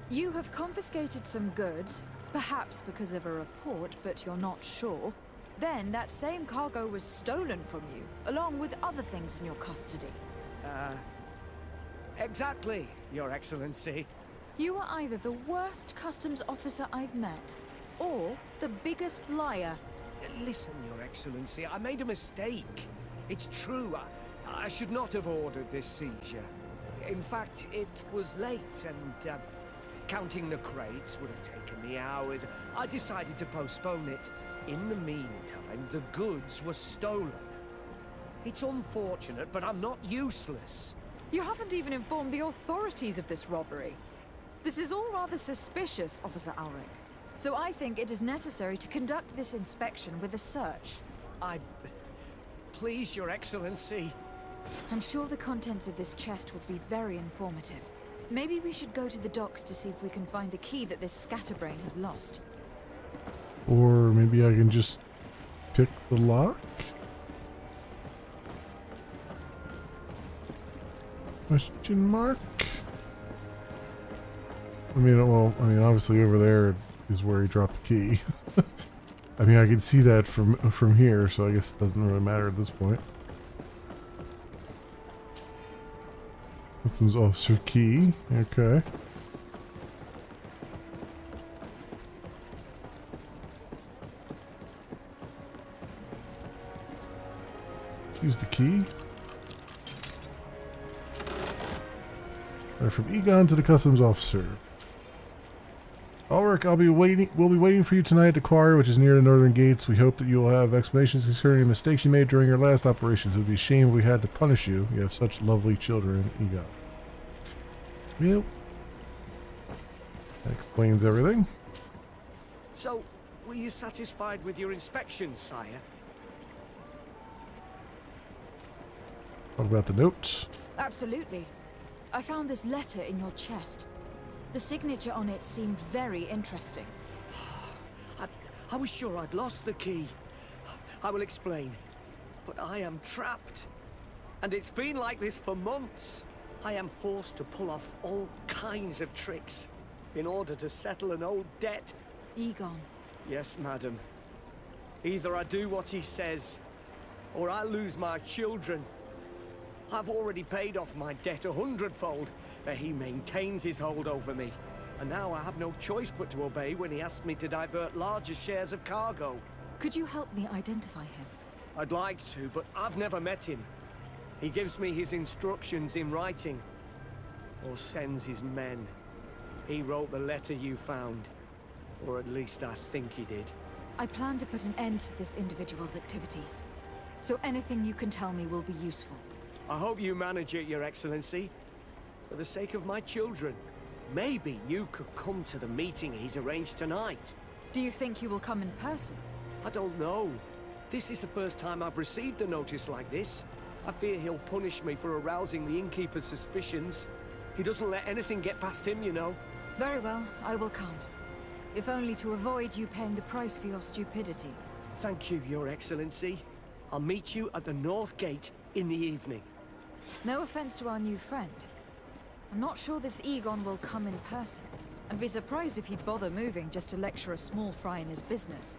S7: You have confiscated some goods, perhaps because of a report, but you're not sure. Then that same cargo was stolen from you, along with other things in your custody.
S18: Exactly, Your Excellency.
S7: You are either the worst customs officer I've met, or the biggest liar.
S18: Listen, Your Excellency, I made a mistake. It's true, I should not have ordered this seizure. In fact, it was late, and counting the crates would have taken me hours. I decided to postpone it. In the meantime, the goods were stolen. It's unfortunate, but I'm not useless.
S7: You haven't even informed the authorities of this robbery. This is all rather suspicious, Officer Alric. So I think it is necessary to conduct this inspection with a search.
S18: Please, Your Excellency.
S7: I'm sure the contents of this chest would be very informative. Maybe we should go to the docks to see if we can find the key that this scatterbrain has lost.
S2: Or maybe I can just pick the lock? Question mark? I mean, obviously over there is where he dropped the key. I mean, I can see that from here, so I guess it doesn't really matter at this point. Customs officer key. Okay. Use the key. Right, from Egon to the customs officer. Ulrich, we'll be waiting for you tonight at the quarry, which is near the northern gates. We hope that you will have explanations concerning the mistakes you made during your last operations. It would be a shame if we had to punish you. You have such lovely children, Egon. Yep. That explains everything.
S18: So, were you satisfied with your inspection, sire?
S2: What about the notes?
S7: Absolutely. I found this letter in your chest. The signature on it seemed very interesting.
S18: I was sure I'd lost the key. I will explain. But I am trapped. And it's been like this for months. I am forced to pull off all kinds of tricks in order to settle an old debt.
S7: Egon.
S18: Yes, madam. Either I do what he says, or I lose my children. I've already paid off my debt 100-fold, but he maintains his hold over me. And now I have no choice but to obey when he asks me to divert larger shares of cargo.
S7: Could you help me identify him?
S18: I'd like to, but I've never met him. He gives me his instructions in writing. Or sends his men. He wrote the letter you found. Or at least I think he did.
S7: I plan to put an end to this individual's activities. So anything you can tell me will be useful.
S18: I hope you manage it, Your Excellency. For the sake of my children. Maybe you could come to the meeting he's arranged tonight.
S7: Do you think he will come in person?
S18: I don't know. This is the first time I've received a notice like this. I fear he'll punish me for arousing the innkeeper's suspicions. He doesn't let anything get past him, you know.
S7: Very well, I will come. If only to avoid you paying the price for your stupidity.
S18: Thank you, Your Excellency. I'll meet you at the North Gate in the evening.
S7: No offense to our new friend. I'm not sure this Egon will come in person. I'd be surprised if he'd bother moving just to lecture a small fry in his business.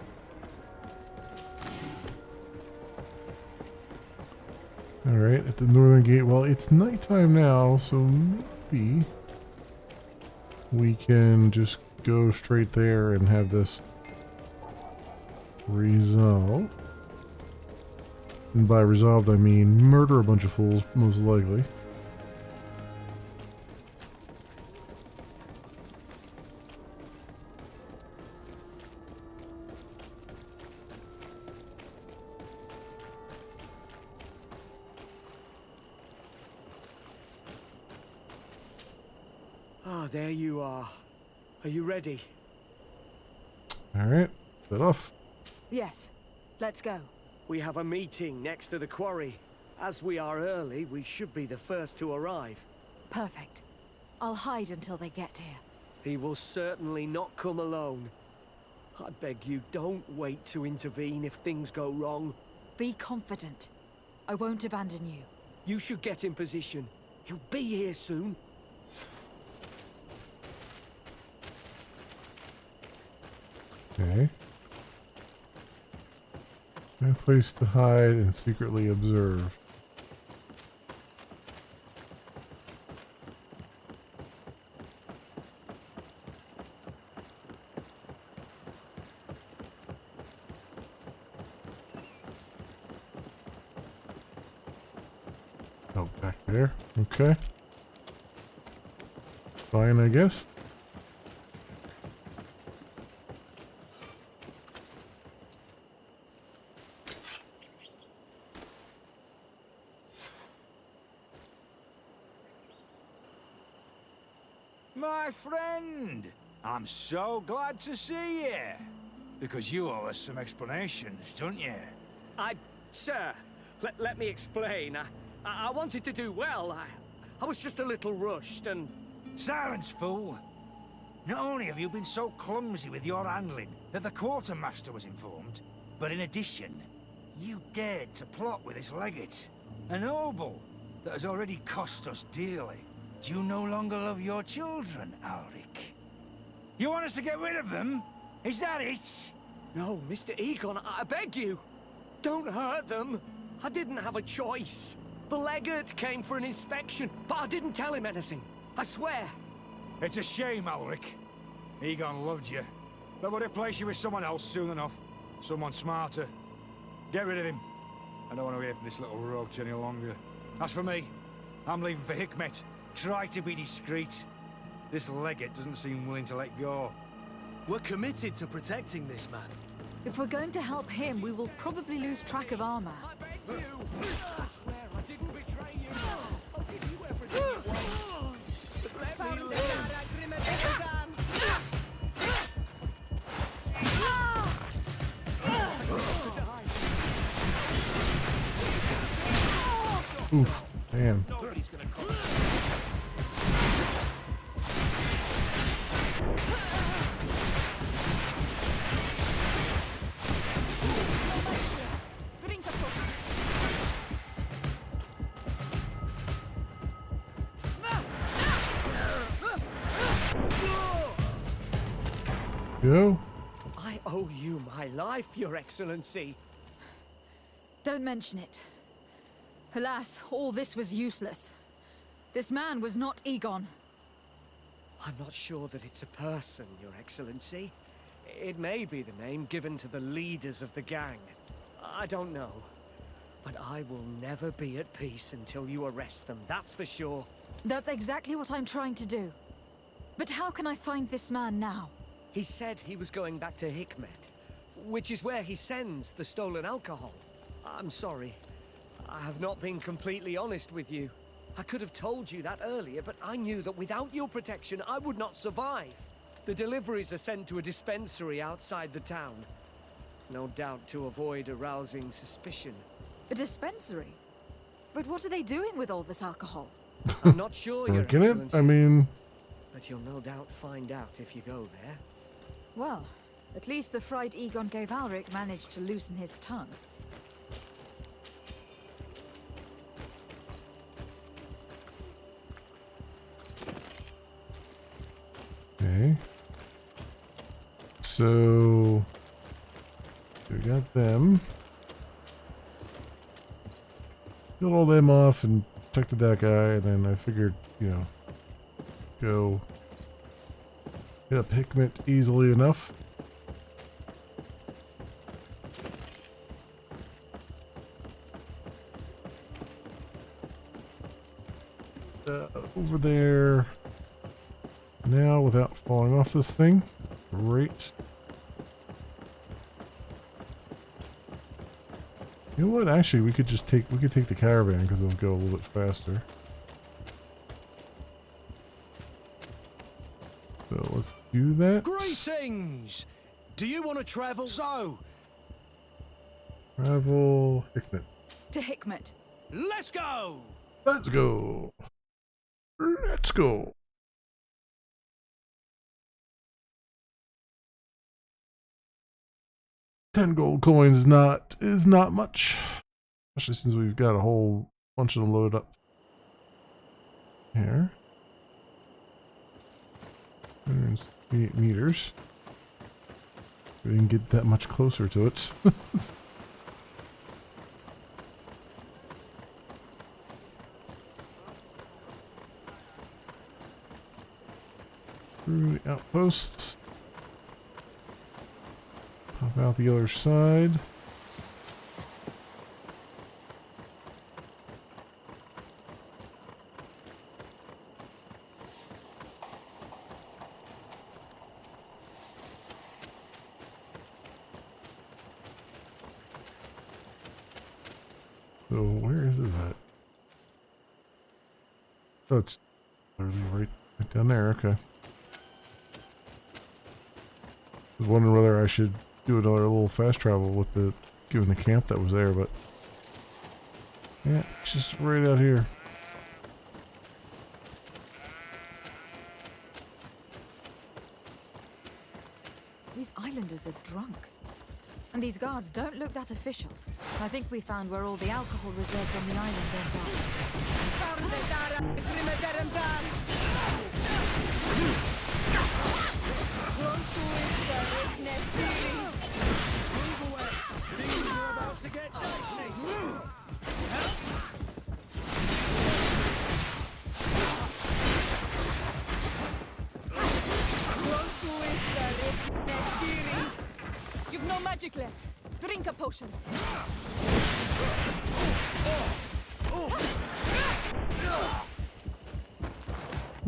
S2: Alright, at the northern gate. Well, it's nighttime now, so maybe we can just go straight there and have this resolved. And by resolved, I mean murder a bunch of fools, most likely.
S18: Ah, there you are. Are you ready?
S2: Alright, set off.
S7: Yes, let's go.
S18: We have a meeting next to the quarry. As we are early, we should be the first to arrive.
S7: Perfect. I'll hide until they get here.
S18: He will certainly not come alone. I beg you, don't wait to intervene if things go wrong.
S7: Be confident. I won't abandon you.
S18: You should get in position. He'll be here soon.
S2: Okay. No place to hide and secretly observe. Oh, back there. Okay. Fine, I guess.
S6: My friend, I'm so glad to see you. Because you owe us some explanations, don't you?
S18: Sir, let me explain. I wanted to do well. I was just a little rushed and...
S6: Silence, fool. Not only have you been so clumsy with your handling that the quartermaster was informed, but in addition, you dared to plot with this legate. A noble that has already cost us dearly. Do you no longer love your children, Ulrich? You want us to get rid of them? Is that it?
S18: No, Mr. Egon, I beg you. Don't hurt them. I didn't have a choice. The legate came for an inspection, but I didn't tell him anything. I swear.
S6: It's a shame, Ulrich. Egon loved you, but would replace you with someone else soon enough. Someone smarter. Get rid of him. I don't want to hear from this little roach any longer. As for me, I'm leaving for Hikmet. Try to be discreet. This legate doesn't seem willing to let go.
S19: We're committed to protecting this man.
S7: If we're going to help him, we will probably lose track of our man.
S18: I beg you. I swear I didn't betray you. I'll give you everything you want. Let me live.
S2: Oof, damn. Go.
S18: I owe you my life, Your Excellency.
S7: Don't mention it. Alas, all this was useless. This man was not Egon.
S18: I'm not sure that it's a person, Your Excellency. It may be the name given to the leaders of the gang. I don't know. But I will never be at peace until you arrest them, that's for sure.
S7: That's exactly what I'm trying to do. But how can I find this man now?
S18: He said he was going back to Hikmet, which is where he sends the stolen alcohol. I'm sorry. I have not been completely honest with you. I could have told you that earlier, but I knew that without your protection, I would not survive. The deliveries are sent to a dispensary outside the town. No doubt to avoid arousing suspicion.
S7: A dispensary? But what are they doing with all this alcohol?
S18: I'm not sure, Your
S2: Drinking it?
S18: Excellency.
S2: I mean...
S18: But you'll no doubt find out if you go there.
S7: Well, at least the fright Egon gave Alric managed to loosen his tongue.
S2: Okay. So... we got them. Killed all them off and protected that guy, and then I figured, you know, go hit up Hikmet easily enough. Over there now without falling off this thing. Great. You know what? Actually, we could take the caravan because it'll go a little bit faster. So let's do that.
S19: Greetings! Do you want to travel? So,
S2: Travel Hikmet.
S7: To Hikmet.
S19: let's go!
S2: Let's go. Let's go. $10 gold coins is not much, especially since we've got a whole bunch of them loaded up here. 168 meters. We didn't get that much closer to it. Through the outposts. Pop out the other side. So where is it at? Oh, it's literally right down there. Okay. I was wondering whether I should do another little fast travel with the given the camp that was there, but yeah, it's just right out here.
S7: These islanders are drunk. And these guards don't look that official. I think we found where all the alcohol reserves on the island end up.
S19: Move away! Things are about to get dicey!
S7: You've no magic left. Drink a potion.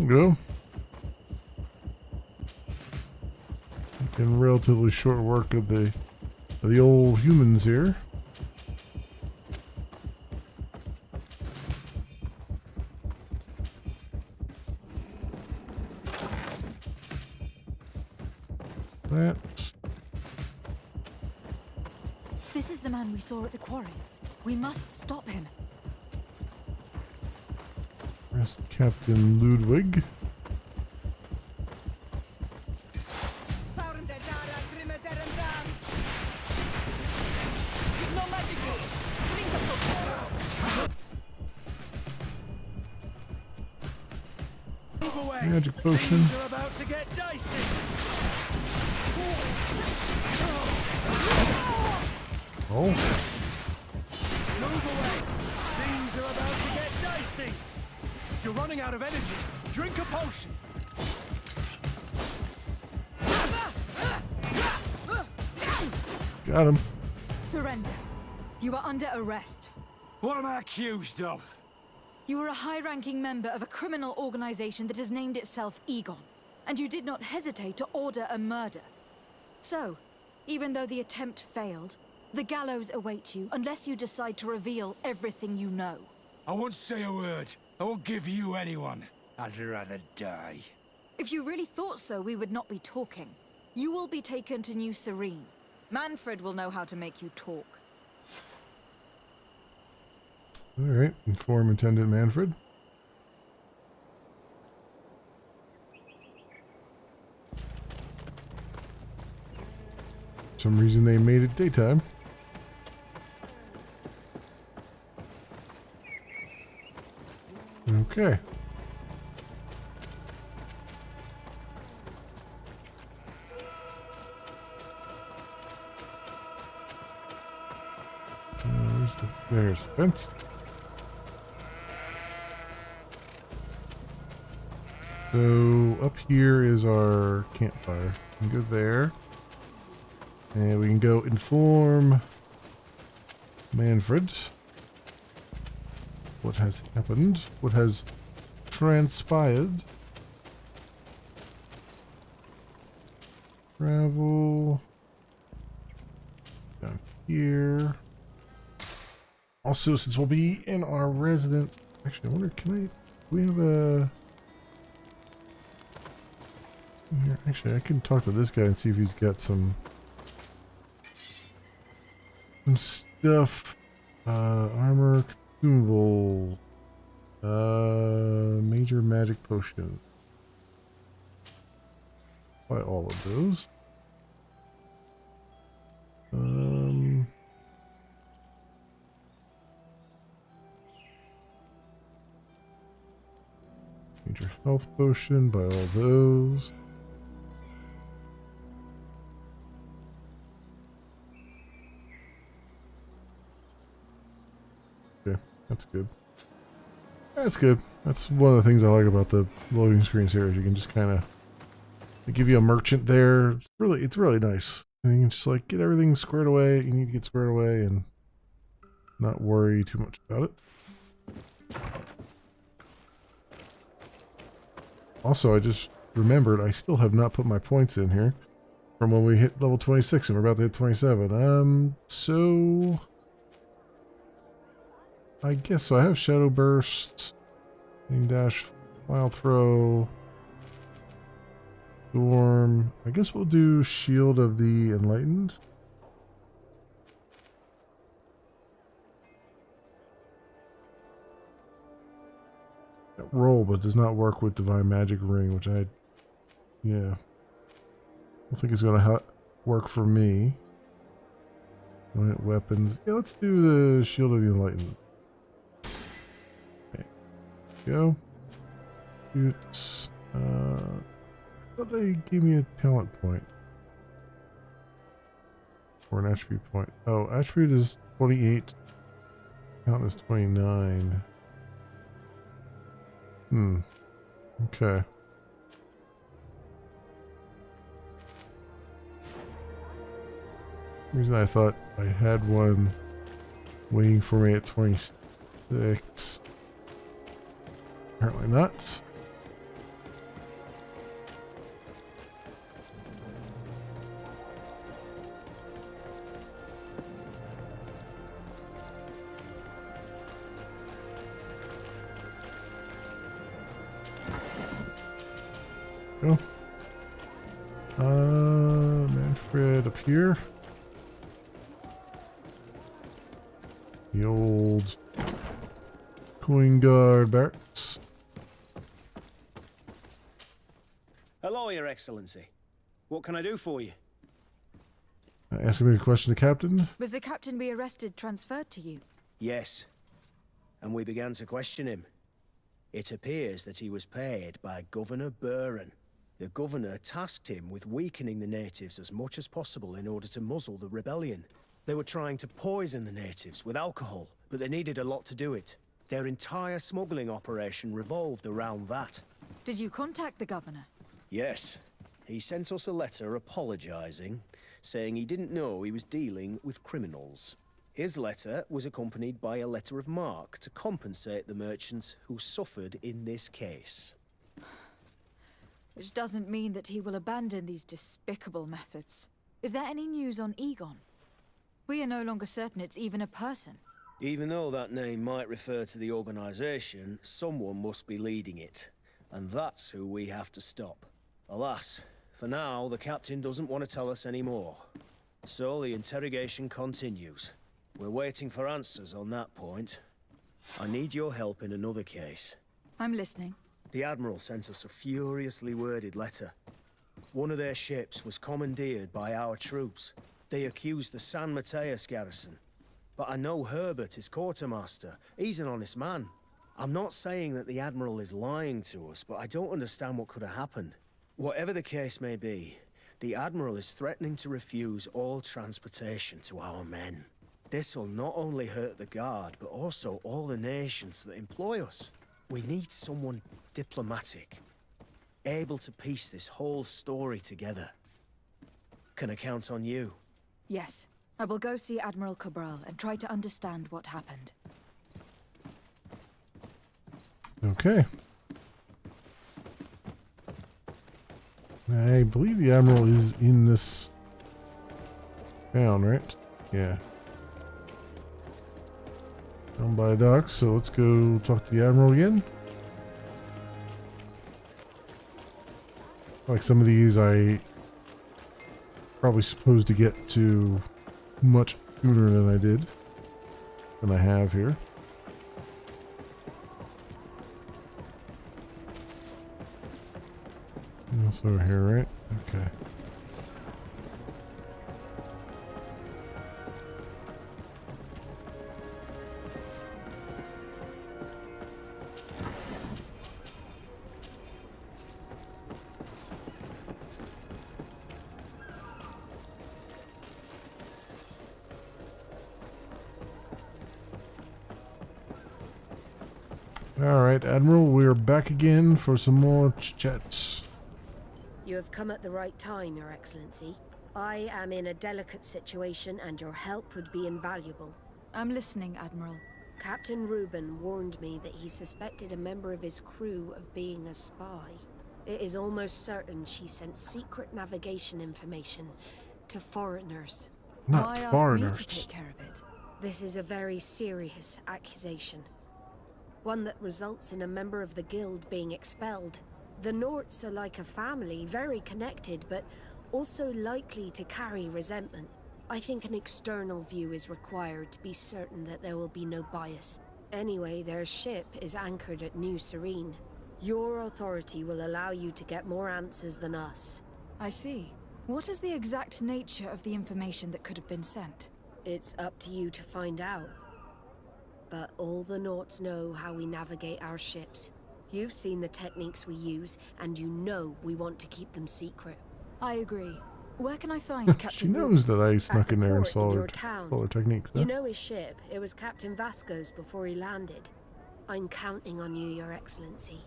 S2: Go. Getting relatively short work of the old humans here. That's
S7: This is the man we saw at the quarry. We must stop him.
S2: Rest Captain Ludwig.
S7: You've no magic left. Drink a potion.
S19: Move away!
S2: Magic potion.
S19: Things are about to get dicey!
S2: Oh.
S19: Move away! Things are about to get dicey! You're running out of energy. Drink a potion.
S2: Got him.
S7: Surrender. You are under arrest.
S20: What am I accused of?
S7: You were a high-ranking member of a criminal organization that has named itself Egon, and you did not hesitate to order a murder. So, even though the attempt failed, the gallows awaits you unless you decide to reveal everything you know.
S20: I won't say a word. I won't give you anyone. I'd rather die.
S7: If you really thought so, we would not be talking. You will be taken to New Serene. Manfred will know how to make you talk.
S2: Alright, inform Intendant Manfred. For some reason they made it daytime. Okay. There's the fence. So up here is our campfire. We can go there. And we can go inform Manfred what has happened, what has transpired. Travel down here. Also, since we'll be in our residence, actually, I wonder, do we have a... Here, actually, I can talk to this guy and see if he's got some stuff. Armor, consumable, major magic potion. Buy all of those. Major health potion, buy all those. Okay, that's good. That's good. That's one of the things I like about the loading screens here is you can just kind of, they give you a merchant there. It's really nice. And you can just like get everything squared away. You need to get squared away and not worry too much about it. Also, I just remembered I still have not put my points in here from when we hit level 26 and we're about to hit 27. So I guess so. I have Shadow Burst, Aim Dash, Wild Throw, Storm. I guess we'll do Shield of the Enlightened. Roll, but does not work with Divine Magic Ring, which I don't think it's gonna work for me. Weapons. Yeah, let's do the Shield of the Enlightened. Okay. Go. Shoots. But they give me a talent point. Or an attribute point. Oh, attribute is 28. Talent is 29. Okay. The reason I thought I had one waiting for me at 26. Apparently not. Go. Manfred up here. The old coin guard barracks.
S21: Hello, Your Excellency. What can I do for you?
S2: Asking me a question, the captain.
S7: Was the captain we arrested transferred to you?
S21: Yes. And we began to question him. It appears that he was paid by Governor Buren. The governor tasked him with weakening the natives as much as possible in order to muzzle the rebellion. They were trying to poison the natives with alcohol, but they needed a lot to do it. Their entire smuggling operation revolved around that.
S7: Did you contact the governor?
S21: Yes. He sent us a letter apologizing, saying he didn't know he was dealing with criminals. His letter was accompanied by a letter of marque to compensate the merchants who suffered in this case.
S7: Which doesn't mean that he will abandon these despicable methods. Is there any news on Egon? We are no longer certain it's even a person.
S21: Even though that name might refer to the organization, someone must be leading it. And that's who we have to stop. Alas, for now, the captain doesn't want to tell us any more. So the interrogation continues. We're waiting for answers on that point. I need your help in another case.
S7: I'm listening.
S21: The Admiral sent us a furiously worded letter. One of their ships was commandeered by our troops. They accused the San Mateus garrison. But I know Herbert is quartermaster. He's an honest man. I'm not saying that the Admiral is lying to us, but I don't understand what could have happened. Whatever the case may be, the Admiral is threatening to refuse all transportation to our men. This will not only hurt the Guard, but also all the nations that employ us. We need someone diplomatic, able to piece this whole story together. Can I count on you?
S7: Yes. I will go see Admiral Cabral and try to understand what happened.
S2: Okay. I believe the Admiral is in this town, right? Yeah. Down by the docks, so let's go talk to the Admiral again. Like some of these, I probably supposed to get to much sooner than I have here. Also here, right? Okay. Alright, Admiral, we're back again for some more chats.
S1: You have come at the right time, Your Excellency. I am in a delicate situation and your help would be invaluable.
S7: I'm listening, Admiral.
S1: Captain Reuben warned me that he suspected a member of his crew of being a spy. It is almost certain she sent secret navigation information to foreigners.
S2: Not foreigners.
S1: Ask me to take care of it. This is a very serious accusation. One that results in a member of the guild being expelled. The Norts are like a family, very connected, but also likely to carry resentment. I think an external view is required to be certain that there will be no bias. Anyway, their ship is anchored at New Serene. Your authority will allow you to get more answers than us.
S7: I see. What is the exact nature of the information that could have been sent?
S1: It's up to you to find out. But all the Norts know how we navigate our ships. You've seen the techniques we use, and you know we want to keep them secret.
S7: I agree. Where can I find Captain
S2: She knows that I snuck in there and saw her
S1: town.
S2: techniques.
S1: You know his ship. It was Captain Vasco's before he landed. I'm counting on you, Your Excellency.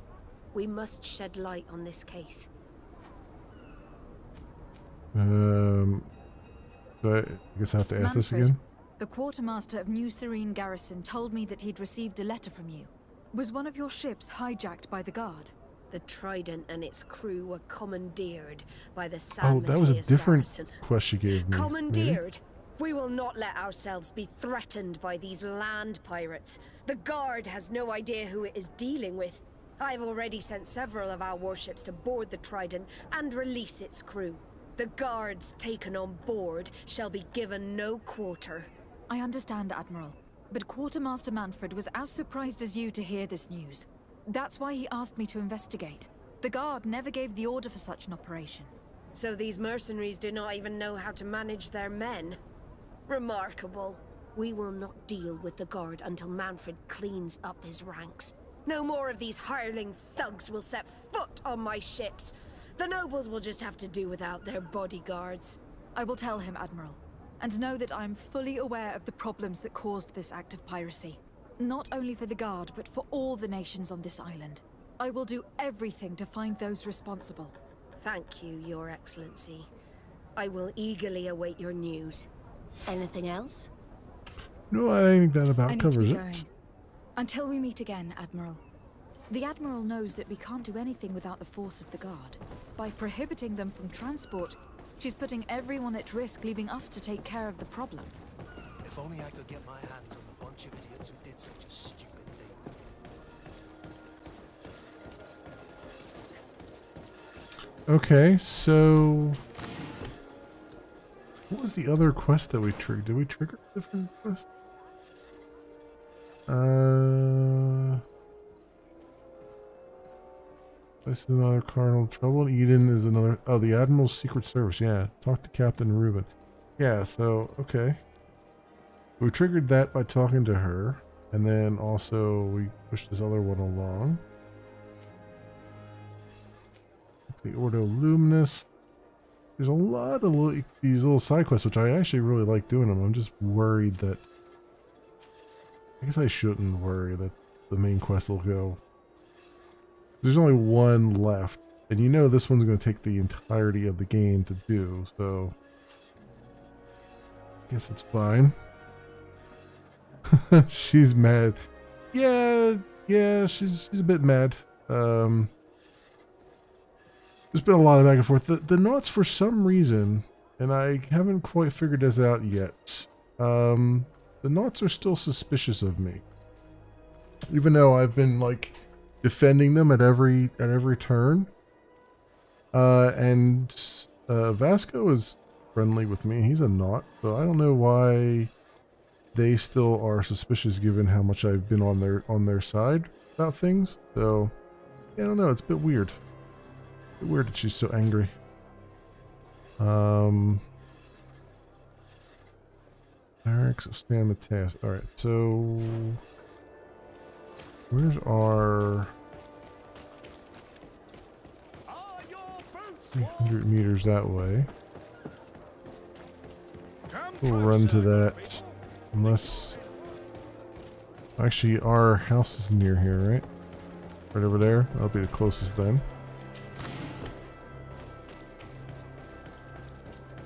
S1: We must shed light on this case.
S2: So I guess I have to ask this again.
S7: The quartermaster of New Serene Garrison told me that he'd received a letter from you. Was one of your ships hijacked by the Guard?
S1: The Trident and its crew were commandeered by the San
S2: Mateus that was a different
S1: garrison.
S2: quest she gave me.
S1: Commandeered? We will not let ourselves be threatened by these land pirates. The Guard has no idea who it is dealing with. I've already sent several of our warships to board the Trident and release its crew. The Guards taken on board shall be given no quarter.
S7: I understand, Admiral. But Quartermaster Manfred was as surprised as you to hear this news. That's why he asked me to investigate. The Guard never gave the order for such an operation.
S1: So these mercenaries do not even know how to manage their men? Remarkable. We will not deal with the Guard until Manfred cleans up his ranks. No more of these hireling thugs will set foot on my ships. The nobles will just have to do without their bodyguards.
S7: I will tell him, Admiral. And know that I am fully aware of the problems that caused this act of piracy. Not only for the Guard, but for all the nations on this island. I will do everything to find those responsible.
S1: Thank you, Your Excellency. I will eagerly await your news. Anything else?
S2: No, I think that about
S7: I need to
S2: covers
S7: be
S2: it.
S7: going. Until we meet again, Admiral. The Admiral knows that we can't do anything without the force of the Guard. By prohibiting them from transport, she's putting everyone at risk, leaving us to take care of the problem.
S19: If only I could get my hands on the bunch of idiots who did such a stupid thing.
S2: Okay, so what was the other quest that we triggered? Did we trigger a different quest? This is another Cardinal Trouble. Eden is another. Oh, the Admiral's Secret Service. Yeah, talk to Captain Reuben. Yeah, so okay. We triggered that by talking to her, and then also we pushed this other one along. The Ordo Luminous. There's a lot of these little side quests, which I actually really like doing them. I'm just worried that... I guess I shouldn't worry that the main quest will go. There's only one left, and you know this one's going to take the entirety of the game to do, so... I guess it's fine. She's mad. Yeah, she's a bit mad. There's been a lot of back and forth. The Knots, for some reason, and I haven't quite figured this out yet, the Knots are still suspicious of me. Even though I've been, like, defending them at every turn. And Vasco is friendly with me. He's a Knot, so I don't know why they still are suspicious given how much I've been on their side about things. So, yeah, I don't know. It's a bit weird. Weird that she's so angry. Barracks of San Mateus. Alright, so where's our 300 meters that way? We'll run to that. Unless actually our house is near here, right? Right over there. That'll be the closest then.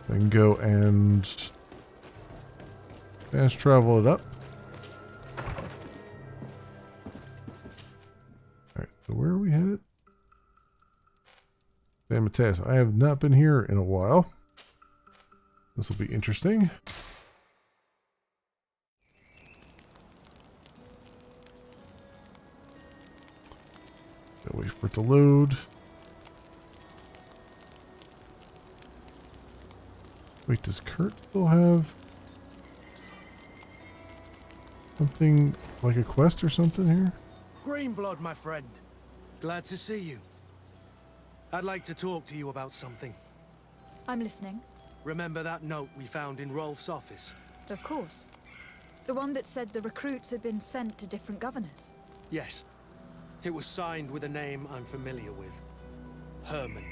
S2: Then go and fast travel it up. Alright, so where are we headed? San Mateus. I have not been here in a while. This will be interesting. Gotta wait for it to load. Wait, does Kurt still have something like a quest or something here?
S19: Greenblood, my friend. Glad to see you. I'd like to talk to you about something.
S7: I'm listening.
S19: Remember that note we found in Rolf's office?
S7: Of course. The one that said the recruits had been sent to different governors.
S19: Yes. It was signed with a name I'm familiar with. Herman.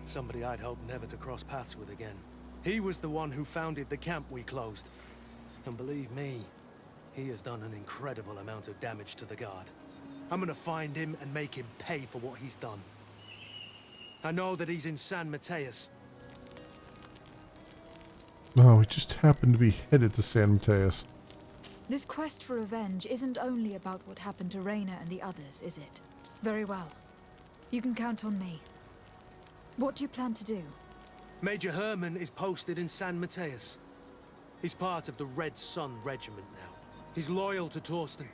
S19: Somebody I'd hoped never to cross paths with again. He was the one who founded the camp we closed. And believe me, he has done an incredible amount of damage to the Guard. I'm gonna find him and make him pay for what he's done. I know that he's in San Mateus.
S2: Oh, we just happened to be headed to San Mateus.
S7: This quest for revenge isn't only about what happened to Reyna and the others, is it? Very well. You can count on me. What do you plan to do?
S19: Major Herman is posted in San Mateus. He's part of the Red Sun Regiment now. He's loyal to Torsten,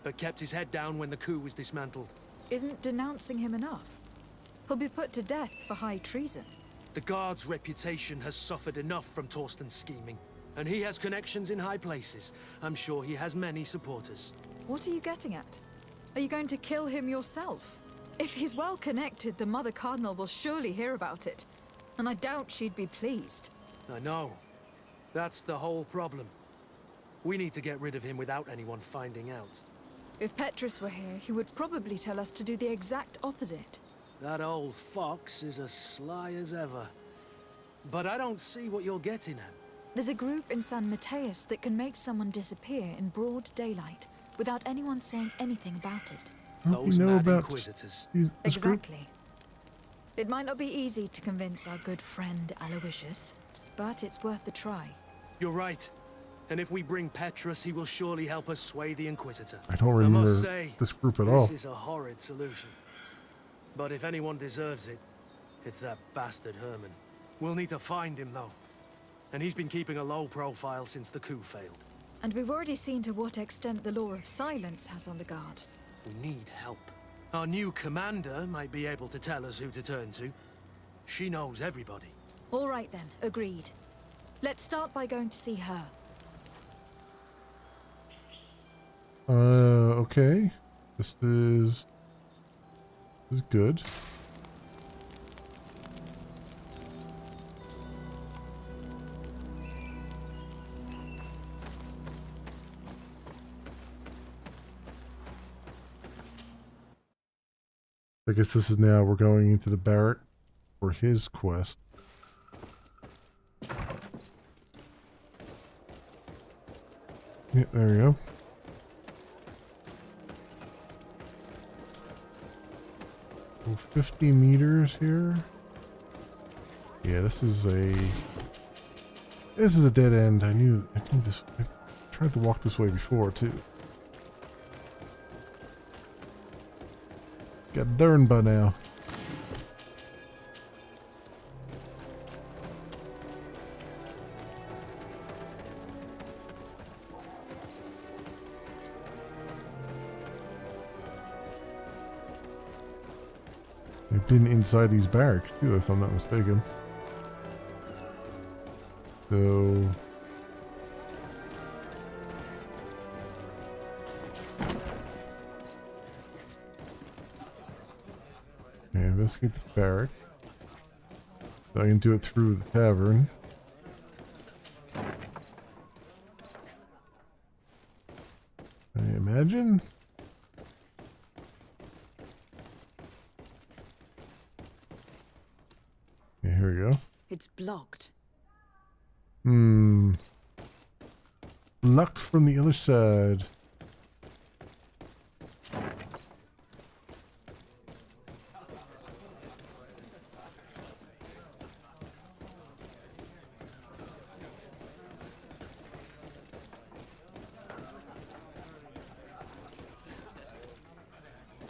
S19: but kept his head down when the coup was dismantled.
S7: Isn't denouncing him enough? He'll be put to death for high treason.
S19: The Guard's reputation has suffered enough from Torsten's scheming, and he has connections in high places. I'm sure he has many supporters.
S7: What are you getting at? Are you going to kill him yourself? If he's well connected, the Mother Cardinal will surely hear about it. And I doubt she'd be pleased.
S19: I know. That's the whole problem. We need to get rid of him without anyone finding out.
S7: If Petrus were here, he would probably tell us to do the exact opposite.
S19: That old fox is as sly as ever. But I don't see what you're getting at.
S7: There's a group in San Mateus that can make someone disappear in broad daylight without anyone saying anything about it.
S19: Those mad inquisitors.
S7: Exactly. It might not be easy to convince our good friend Aloysius, but it's worth the try.
S19: You're right. And if we bring Petrus, he will surely help us sway the Inquisitor.
S2: I don't
S19: I
S2: remember
S19: must say,
S2: this group at all.
S19: this is a horrid solution. But if anyone deserves it, it's that bastard Herman. We'll need to find him, though. And he's been keeping a low profile since the coup failed.
S7: And we've already seen to what extent the law of silence has on the guard.
S19: We need help. Our new commander might be able to tell us who to turn to. She knows everybody.
S7: All right then, agreed. Let's start by going to see her.
S2: Okay. This is good. I guess this is now we're going into the barrack for his quest. Yeah, there we go. Oh, 50 meters here. Yeah, this is a dead end. I knew this. I tried to walk this way before too. Got darn by now. They've been inside these barracks too, if I'm not mistaken. So investigate the barrack. So I can do it through the tavern. I imagine. Okay, here we go.
S14: It's blocked.
S2: Locked from the other side.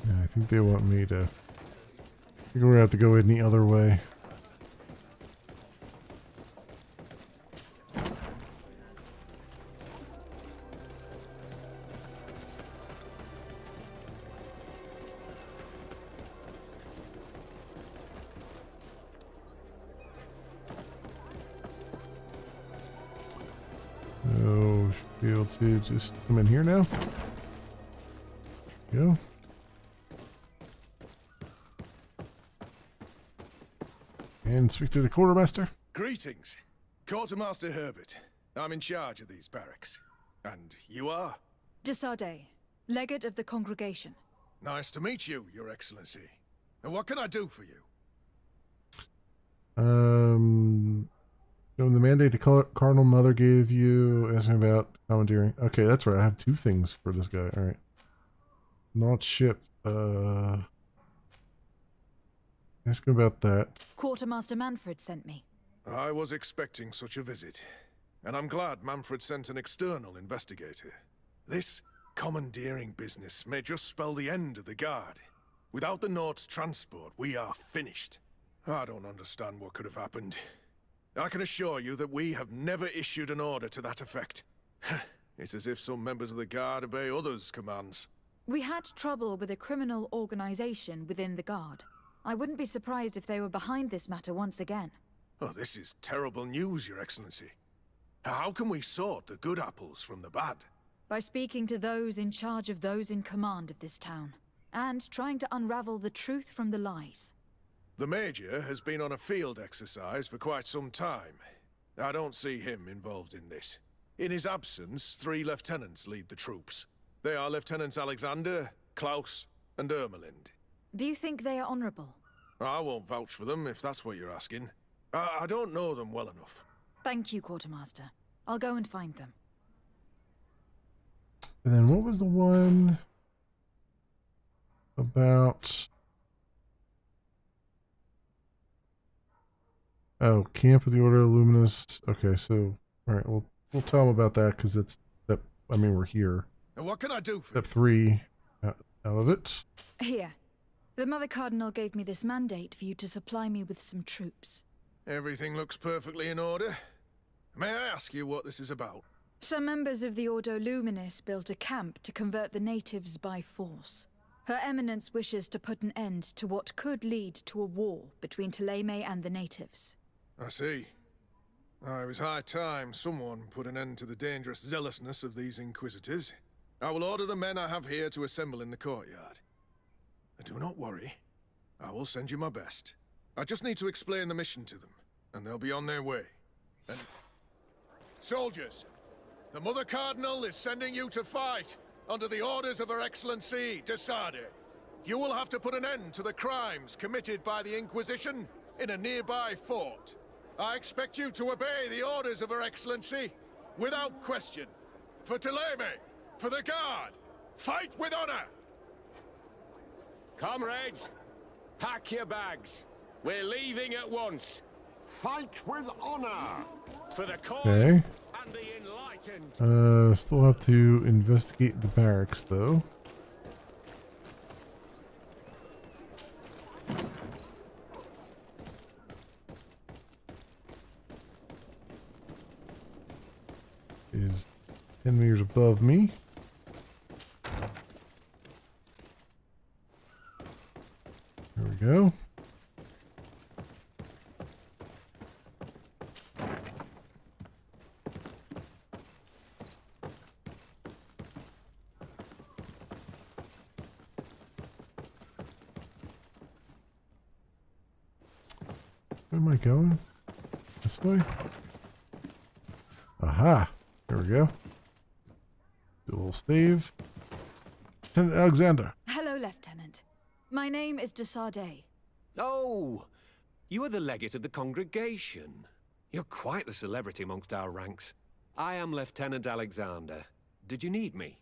S2: I think they want me to... I think we're gonna have to go in the other way. So, should be able to just come in here now. Go. And speak to the quartermaster.
S3: Greetings. Quartermaster Herbert. I'm in charge of these barracks. And you are?
S7: Desardet, legate of the congregation.
S3: Nice to meet you, Your Excellency. And what can I do for you?
S2: The mandate the Cardinal Mother gave you, asking about commandeering. Okay, that's right. I have two things for this guy. All right. Not ship. Ask about that.
S7: Quartermaster Manfred sent me.
S3: I was expecting such a visit. And I'm glad Manfred sent an external investigator. This commandeering business may just spell the end of the Guard. Without the Nord's transport, we are finished. I don't understand what could have happened. I can assure you that we have never issued an order to that effect. It's as if some members of the Guard obey others' commands.
S7: We had trouble with a criminal organization within the Guard. I wouldn't be surprised if they were behind this matter once again.
S3: Oh, this is terrible news, Your Excellency. How can we sort the good apples from the bad?
S7: By speaking to those in charge of those in command of this town, and trying to unravel the truth from the lies.
S3: The Major has been on a field exercise for quite some time. I don't see him involved in this. In his absence, 3 lieutenants lead the troops. They are Lieutenants Alexander, Klaus, and Ermelind.
S7: Do you think they are honorable?
S3: I won't vouch for them, if that's what you're asking. I don't know them well enough.
S7: Thank you, Quartermaster. I'll go and find them.
S2: And then what was the one about... Oh, Camp of the Order of Luminous. Okay, so... Alright, well, we'll tell him about that because it's step. I mean, we're here.
S3: And what can I do for
S2: Step 3 out of it.
S7: Here. The Mother Cardinal gave me this mandate for you to supply me with some troops.
S3: Everything looks perfectly in order. May I ask you what this is about?
S7: Some members of the Ordo Luminis built a camp to convert the natives by force. Her Eminence wishes to put an end to what could lead to a war between Thélème and the natives.
S3: I see. It was high time someone put an end to the dangerous zealousness of these Inquisitors. I will order the men I have here to assemble in the courtyard. Do not worry. I will send you my best. I just need to explain the mission to them, and they'll be on their way. And... Soldiers! The Mother Cardinal is sending you to fight under the orders of Her Excellency de Sade. You will have to put an end to the crimes committed by the Inquisition in a nearby fort. I expect you to obey the orders of Her Excellency without question. For Thélème, for the Guard, fight with honor!
S12: Comrades, pack your bags. We're leaving at once. Fight with honor for the cause
S2: Okay.
S12: and the enlightened.
S2: Still have to investigate the barracks though. Is 10 meters above me. There we go. Where am I going? This way? Aha! There we go. Do a little save. Lieutenant Alexander.
S7: Hello, Lieutenant. My name is de Sade.
S12: Oh, you are the legate of the congregation. You're quite the celebrity amongst our ranks. I am Lieutenant Alexander. Did you need me?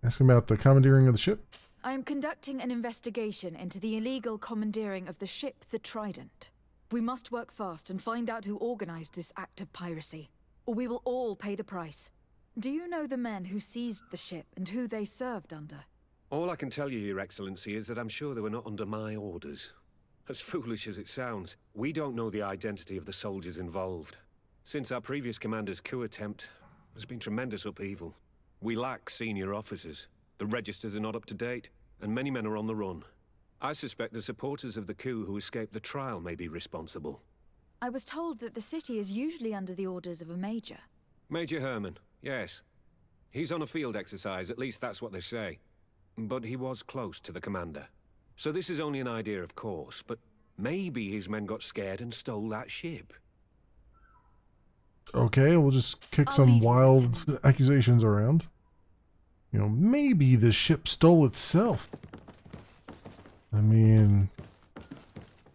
S2: Asking about the commandeering of the ship?
S7: I am conducting an investigation into the illegal commandeering of the ship, the Trident. We must work fast and find out who organized this act of piracy, or we will all pay the price. Do you know the men who seized the ship and who they served under?
S12: All I can tell you, Your Excellency, is that I'm sure they were not under my orders. As foolish as it sounds, we don't know the identity of the soldiers involved. Since our previous commander's coup attempt, there's been tremendous upheaval. We lack senior officers. The registers are not up to date, and many men are on the run. I suspect the supporters of the coup who escaped the trial may be responsible.
S7: I was told that the city is usually under the orders of a major.
S12: Major Herman, yes. He's on a field exercise, at least that's what they say. But he was close to the commander. So this is only an idea, of course, but maybe his men got scared and stole that ship.
S2: Okay, we'll just kick some wild accusations around. You know, maybe the ship stole itself. I mean,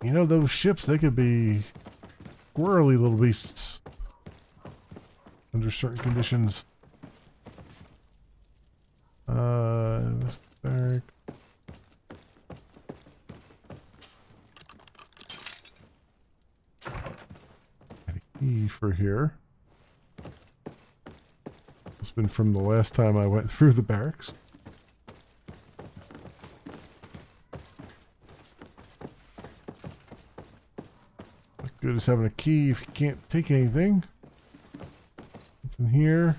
S2: you know, those ships, they could be squirrely little beasts under certain conditions. This barrack. Got a key for here. It's been from the last time I went through the barracks. What good is having a key if you can't take anything? What's in here?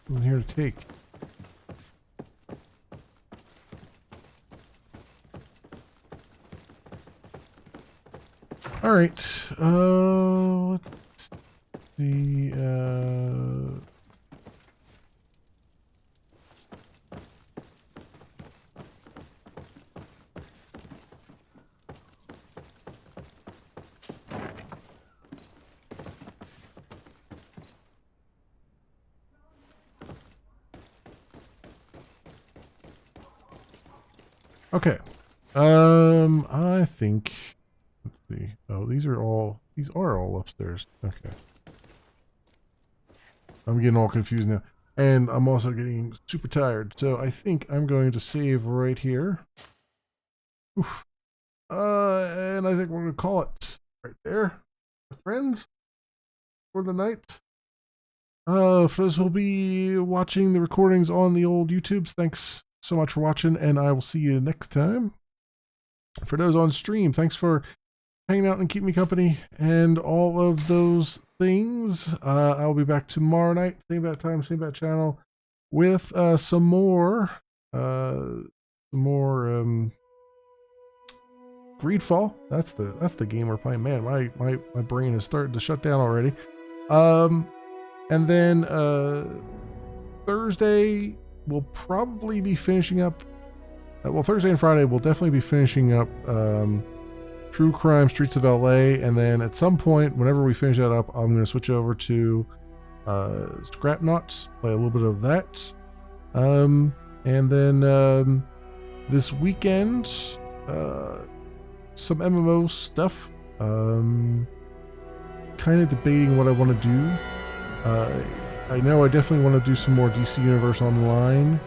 S2: What's in here to take? All right. Let's see. Okay. I think. Let's see. Oh, these are all upstairs. Okay. I'm getting all confused now. And I'm also getting super tired. So I think I'm going to save right here. Oof. And I think we're going to call it. right there, friends, for the night. For those who will be watching the recordings on the old YouTubes, thanks so much for watching, and I will see you next time. For those on stream, thanks for hanging out and keeping me company and all of those things. I'll be back tomorrow night, same bad time, same bad channel, with some more GreedFall. That's the game we're playing. Man, my brain is starting to shut down already. And then Thursday we'll probably be finishing up. Well, Thursday and Friday we'll definitely be finishing up True Crime Streets of LA, and then at some point, whenever we finish that up, I'm going to switch over to Scrapknots, play a little bit of that. And then this weekend, some MMO stuff. Kind of debating what I want to do. I know I definitely want to do some more DC Universe Online.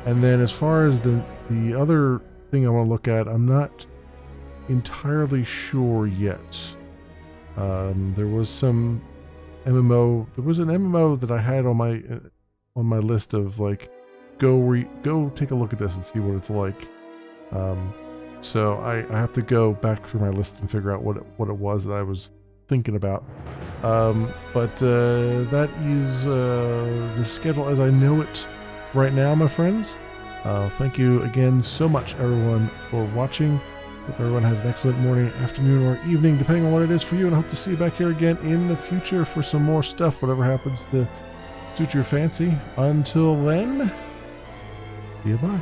S2: And then as far as the other thing I want to look at, I'm not entirely sure yet. There was some MMO. There was an MMO that I had on my list of like, go take a look at this and see what it's like. So I have to go back through my list and figure out what it was that I was thinking about. But that is the schedule as I know it right now, my friends. Thank you again so much, everyone, for watching. Hope everyone has an excellent morning, afternoon, or evening, depending on what it is for you. And I hope to see you back here again in the future for some more stuff, whatever happens to suit your fancy. Until then, see you, bye.